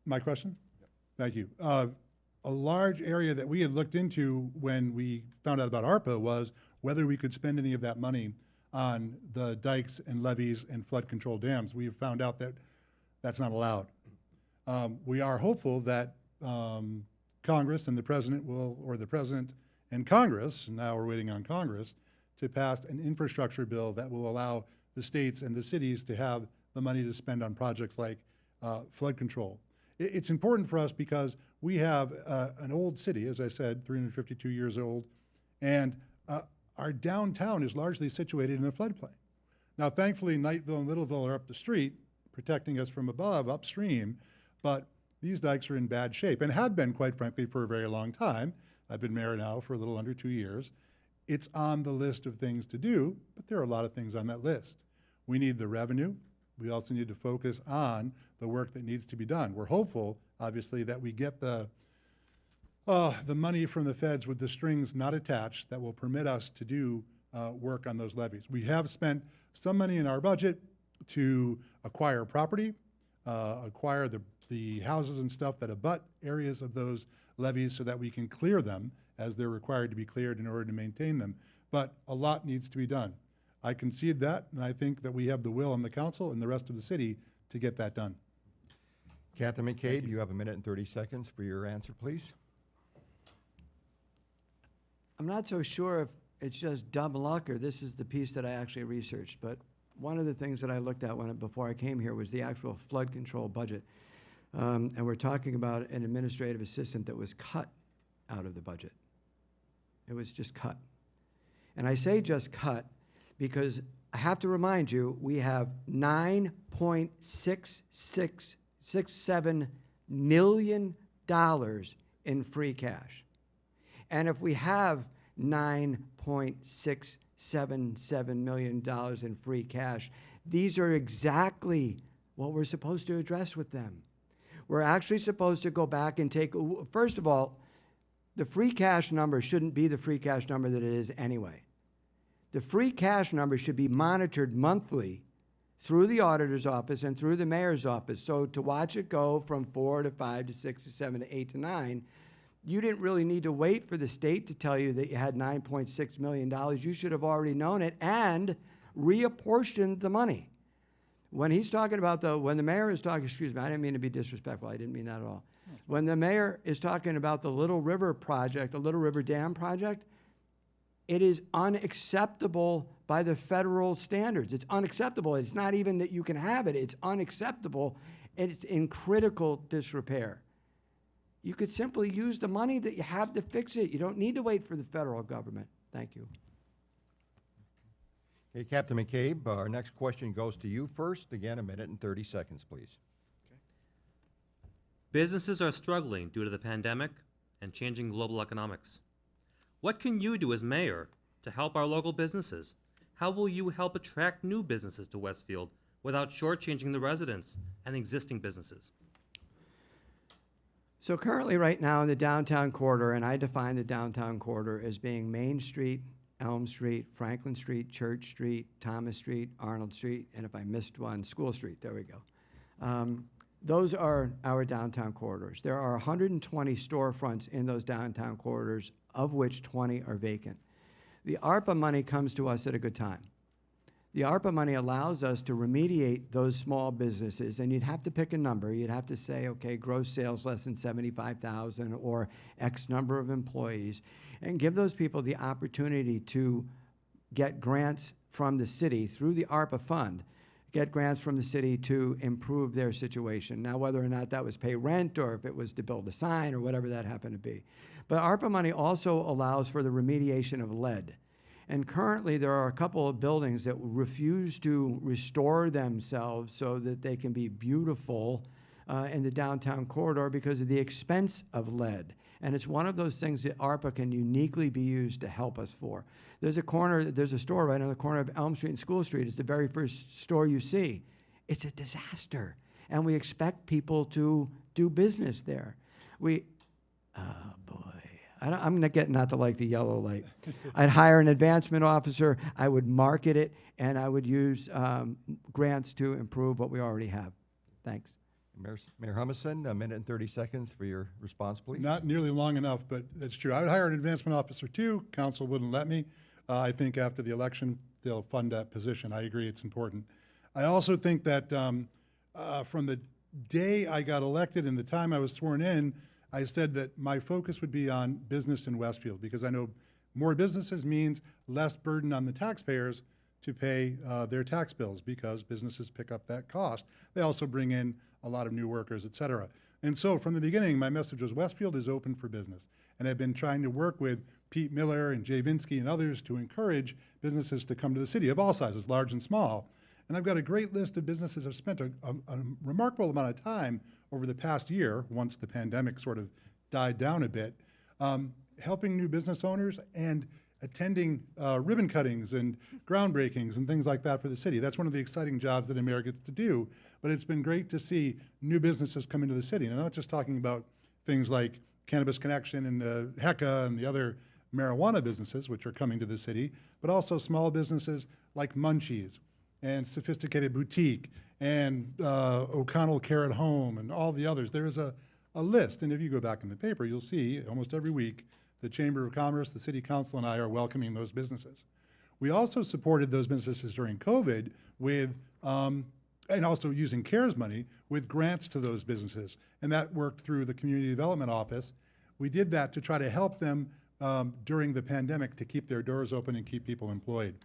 My question? Yep. Thank you. A large area that we had looked into when we found out about ARPA was whether we could spend any of that money on the dikes and levees and flood control dams. We have found out that that's not allowed. We are hopeful that Congress and the President will, or the President and Congress, and now we're waiting on Congress, to pass an infrastructure bill that will allow the states and the cities to have the money to spend on projects like flood control. It's important for us because we have an old city, as I said, 352 years old, and our downtown is largely situated in a floodplain. Now, thankfully, Knightville and Littleville are up the street, protecting us from above, upstream, but these dikes are in bad shape and have been, quite frankly, for a very long time. I've been mayor now for a little under 2 years. It's on the list of things to do, but there are a lot of things on that list. We need the revenue. We also need to focus on the work that needs to be done. We're hopeful, obviously, that we get the money from the feds with the strings not attached that will permit us to do work on those levees. We have spent some money in our budget to acquire property, acquire the houses and stuff that abut areas of those levees so that we can clear them as they're required to be cleared in order to maintain them. But a lot needs to be done. I concede that, and I think that we have the will on the council and the rest of the city to get that done. Captain McCabe, you have a minute and 30 seconds for your answer, please. I'm not so sure if it's just dumb luck or this is the piece that I actually researched, but one of the things that I looked at before I came here was the actual flood control budget. And we're talking about an administrative assistant that was cut out of the budget. It was just cut. And I say just cut because I have to remind you, we have $9.6667 million in free cash. And if we have $9.677 million in free cash, these are exactly what we're supposed to address with them. We're actually supposed to go back and take, first of all, the free cash number shouldn't be the free cash number that it is anyway. The free cash number should be monitored monthly through the auditor's office and through the mayor's office. So to watch it go from 4 to 5 to 6 to 7 to 8 to 9, you didn't really need to wait for the state to tell you that you had $9.6 million. You should have already known it and reapportioned the money. When he's talking about when the mayor is talking, excuse me, I didn't mean to be disrespectful. I didn't mean that at all. When the mayor is talking about the Little River project, the Little River Dam project, it is unacceptable by the federal standards. It's unacceptable. It's not even that you can have it. It's unacceptable. It's in critical disrepair. You could simply use the money that you have to fix it. You don't need to wait for the federal government. Thank you. Okay, Captain McCabe, our next question goes to you first. Again, 1 minute and 30 seconds, please. Businesses are struggling due to the pandemic and changing global economics. What can you do as mayor to help our local businesses? How will you help attract new businesses to Westfield without shortchanging the residents and existing businesses? So currently right now in the downtown corridor, and I define the downtown corridor as being Main Street, Elm Street, Franklin Street, Church Street, Thomas Street, Arnold Street, and if I missed one, School Street. There we go. Those are our downtown corridors. There are 120 storefronts in those downtown corridors, of which 20 are vacant. The ARPA money comes to us at a good time. The ARPA money allows us to remediate those small businesses, and you'd have to pick a number. You'd have to say, okay, gross sales less than 75,000 or X number of employees, and give those people the opportunity to get grants from the city through the ARPA fund, get grants from the city to improve their situation. Now, whether or not that was pay rent or if it was to build a sign or whatever that happened to be. But ARPA money also allows for the remediation of lead. And currently, there are a couple of buildings that refuse to restore themselves so that they can be beautiful in the downtown corridor because of the expense of lead. And it's one of those things that ARPA can uniquely be used to help us for. There's a store right on the corner of Elm Street and School Street. It's the very first store you see. It's a disaster. And we expect people to do business there. Oh boy. I'm not to like the yellow light. I'd hire an advancement officer, I would market it, and I would use grants to improve what we already have. Thanks. Mayor Humison, 1 minute and 30 seconds for your response, please. Not nearly long enough, but that's true. I would hire an advancement officer too. Council wouldn't let me. I think after the election, they'll fund that position. I agree, it's important. I also think that from the day I got elected and the time I was sworn in, I said that my focus would be on business in Westfield because I know more businesses means less burden on the taxpayers to pay their tax bills because businesses pick up that cost. They also bring in a lot of new workers, et cetera. And so from the beginning, my message was Westfield is open for business. And I've been trying to work with Pete Miller and Jay Vinsky and others to encourage businesses to come to the city of all sizes, large and small. And I've got a great list of businesses I've spent a remarkable amount of time over the past year, once the pandemic sort of died down a bit, helping new business owners and attending ribbon cuttings and groundbreakings and things like that for the city. That's one of the exciting jobs that a mayor gets to do, but it's been great to see new businesses come into the city. And I'm not just talking about things like Cannabis Connection and HECA and the other marijuana businesses which are coming to the city, but also small businesses like Munchies and Sophisticated Boutique and O'Connell Care at Home and all the others. There is a list, and if you go back in the paper, you'll see almost every week the Chamber of Commerce, the City Council, and I are welcoming those businesses. We also supported those businesses during COVID with, and also using CARES money, with grants to those businesses. And that worked through the Community Development Office. We did that to try to help them during the pandemic to keep their doors open and keep people employed.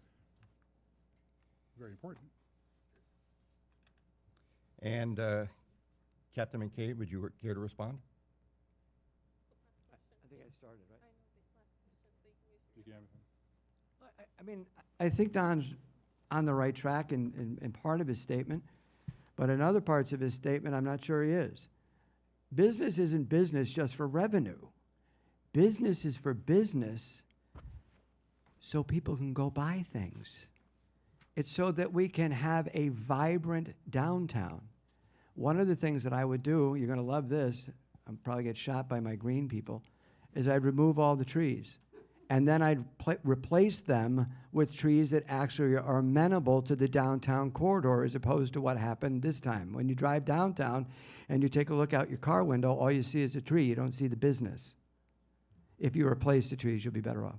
Very important. And Captain McCabe, would you care to respond? I think I started, right? I mean, I think Don's on the right track in part of his statement, but in other parts of his statement, I'm not sure he is. Business isn't business just for revenue. Business is for business so people can go buy things. It's so that we can have a vibrant downtown. One of the things that I would do, you're going to love this, I'll probably get shot by my green people, is I'd remove all the trees. And then I'd replace them with trees that actually are amenable to the downtown corridor, as opposed to what happened this time. When you drive downtown and you take a look out your car window, all you see is a tree. You don't see the business. If you replace the trees, you'll be better off.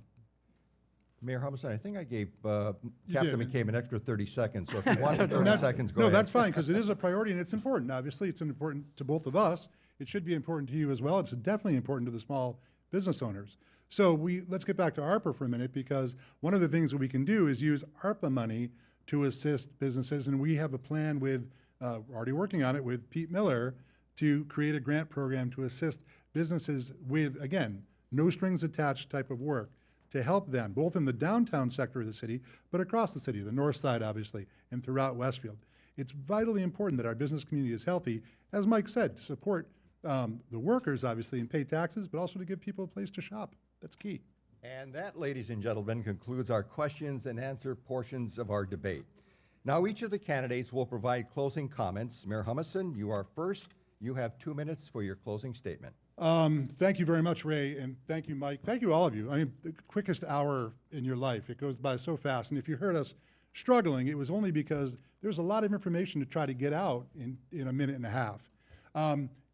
Mayor Humison, I think I gave You Captain did. McCabe an extra 30 seconds, so if you want 30 seconds, go No, ahead. that's fine, because it is a priority and it's important. Obviously, it's important to both of us. It should be important to you as well. It's definitely important to the small business owners. So let's get back to ARPA for a minute, because one of the things that we can do is use ARPA money to assist businesses, and we have a plan with, we're already working on it with Pete Miller, to create a grant program to assist businesses with, again, no strings attached type of work, to help them, both in the downtown sector of the city, but across the city, the north side, obviously, and throughout Westfield. It's vitally important that our business community is healthy, as Mike said, to support the workers, obviously, and pay taxes, but also to give people a place to shop. That's key. And that, ladies and gentlemen, concludes our questions and answer portions of our debate. Now, each of the candidates will provide closing comments. Mayor Humison, you are first. You have 2 minutes for your closing statement. Thank you very much, Ray, and thank you, Mike. Thank you, all of you. I mean, the quickest hour in your life. It goes by so fast. And if you heard us struggling, it was only because there's a lot of information to try to get out in a minute and a half.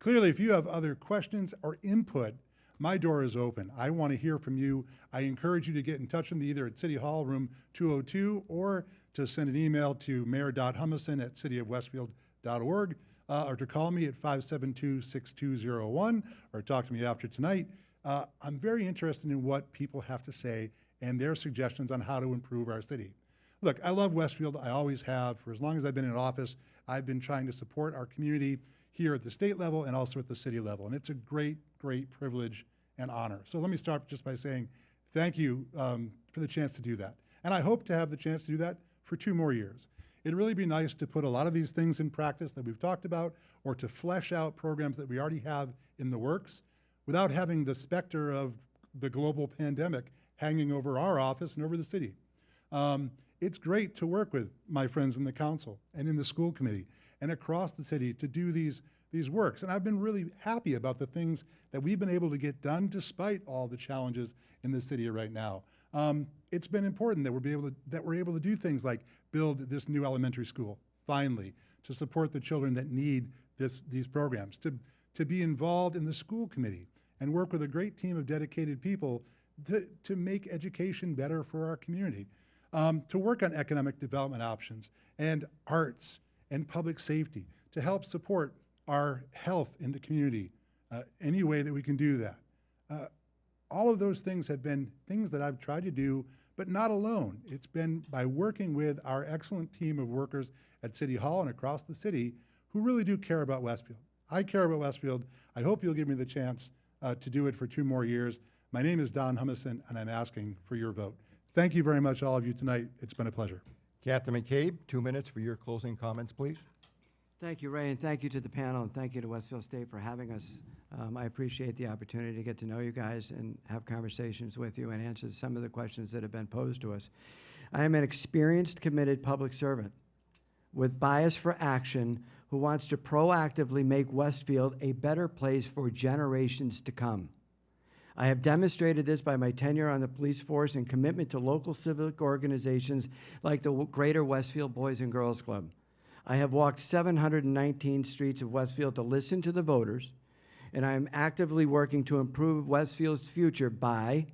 Clearly, if you have other questions or input, my door is open. I want to hear from you. I encourage you to get in touch with me either at City Hall, room 202, or to send an email to mayor.humison@cityofwestfield.org. Or to call me at 572-6201, or talk to me after tonight. I'm very interested in what people have to say and their suggestions on how to improve our city. Look, I love Westfield. I always have. For as long as I've been in office, I've been trying to support our community here at the state level and also at the city level. And it's a great, great privilege and honor. So let me start just by saying thank you for the chance to do that. And I hope to have the chance to do that for 2 more years. It'd really be nice to put a lot of these things in practice that we've talked about, or to flesh out programs that we already have in the works without having the specter of the global pandemic hanging over our office and over the city. It's great to work with my friends in the council and in the school committee and across the city to do these works. And I've been really happy about the things that we've been able to get done despite all the challenges in the city right now. It's been important that we're able to do things like build this new elementary school, finally, to support the children that need these programs, to be involved in the school committee and work with a great team of dedicated people to make education better for our community, to work on economic development options and arts and public safety, to help support our health in the community, any way that we can do that. All of those things have been things that I've tried to do, but not alone. It's been by working with our excellent team of workers at City Hall and across the city who really do care about Westfield. I care about Westfield. I hope you'll give me the chance to do it for 2 more years. My name is Don Humison, and I'm asking for your vote. Thank you very much, all of you, tonight. It's been a pleasure. Captain McCabe, 2 minutes for your closing comments, please. Thank you, Ray, and thank you to the panel, and thank you to Westfield State for having us. I appreciate the opportunity to get to know you guys and have conversations with you and answer some of the questions that have been posed to us. I am an experienced, committed public servant with bias for action who wants to proactively make Westfield a better place for generations to come. I have demonstrated this by my tenure on the police force and commitment to local civic organizations like the Greater Westfield Boys and Girls Club. I have walked 719 streets of Westfield to listen to the voters, and I am actively working to improve Westfield's future by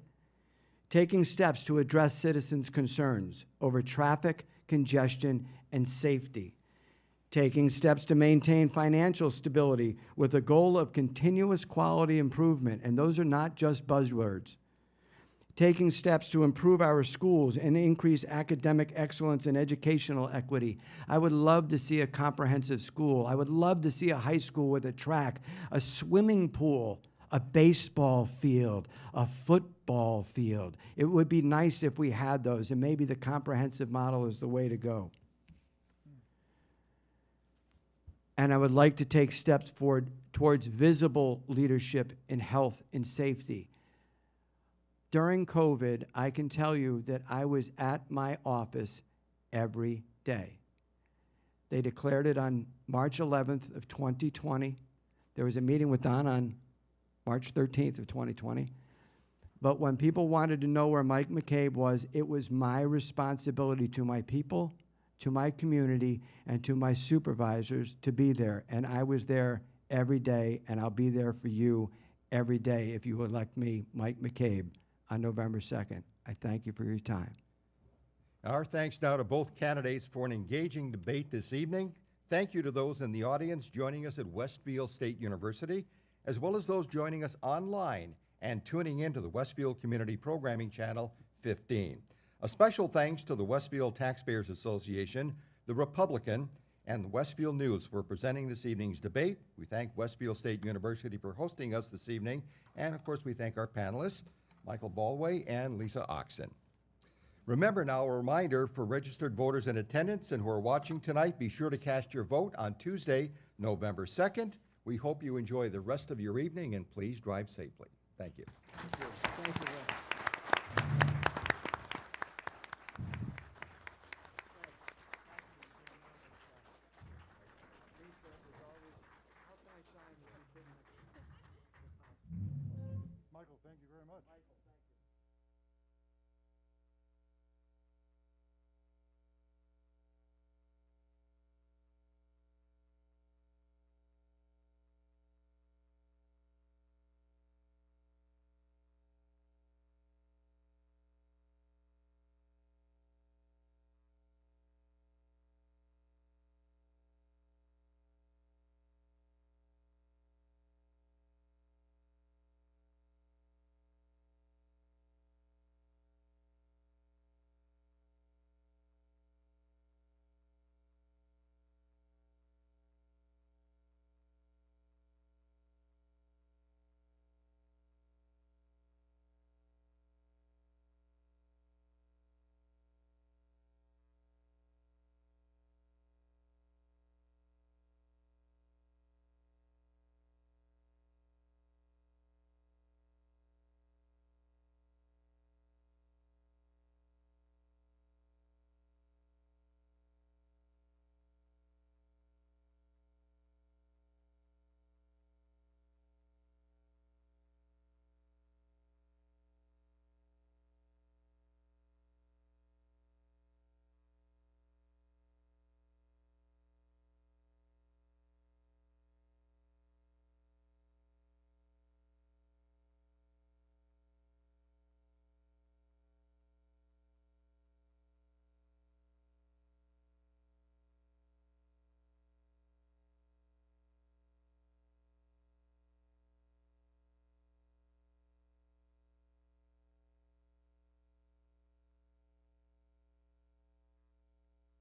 taking steps to address citizens' concerns over traffic, congestion, and safety, taking steps to maintain financial stability with a goal of continuous quality improvement, and those are not just buzzwords, taking steps to improve our schools and increase academic excellence and educational equity. I would love to see a comprehensive school. I would love to see a high school with a track, a swimming pool, a baseball field, a football field. It would be nice if we had those, and maybe the comprehensive model is the way to go. And I would like to take steps forward towards visible leadership in health and safety. During COVID, I can tell you that I was at my office every day. They declared it on March 11th of 2020. There was a meeting with Don on March 13th of 2020. But when people wanted to know where Mike McCabe was, it was my responsibility to my people, to my community, and to my supervisors to be there. And I was there every day, and I'll be there for you every day if you elect me, Mike McCabe, on November 2nd. I thank you for your time. Our thanks now to both candidates for an engaging debate this evening. Thank you to those in the audience joining us at Westfield State University, as well as those joining us online and tuning into the Westfield Community Programming Channel 15. A special thanks to the Westfield Taxpayers Association, the Republican, and the Westfield News for presenting this evening's debate. We thank Westfield State University for hosting us this evening, and of course we thank our panelists, Michael Ballway and Lisa Oxen. Remember now, a reminder for registered voters in attendance and who are watching tonight, be sure to cast your vote on Tuesday, November 2nd. We hope you enjoy the rest of your evening, and please drive safely. Thank you. Thank you. Michael, thank you very much.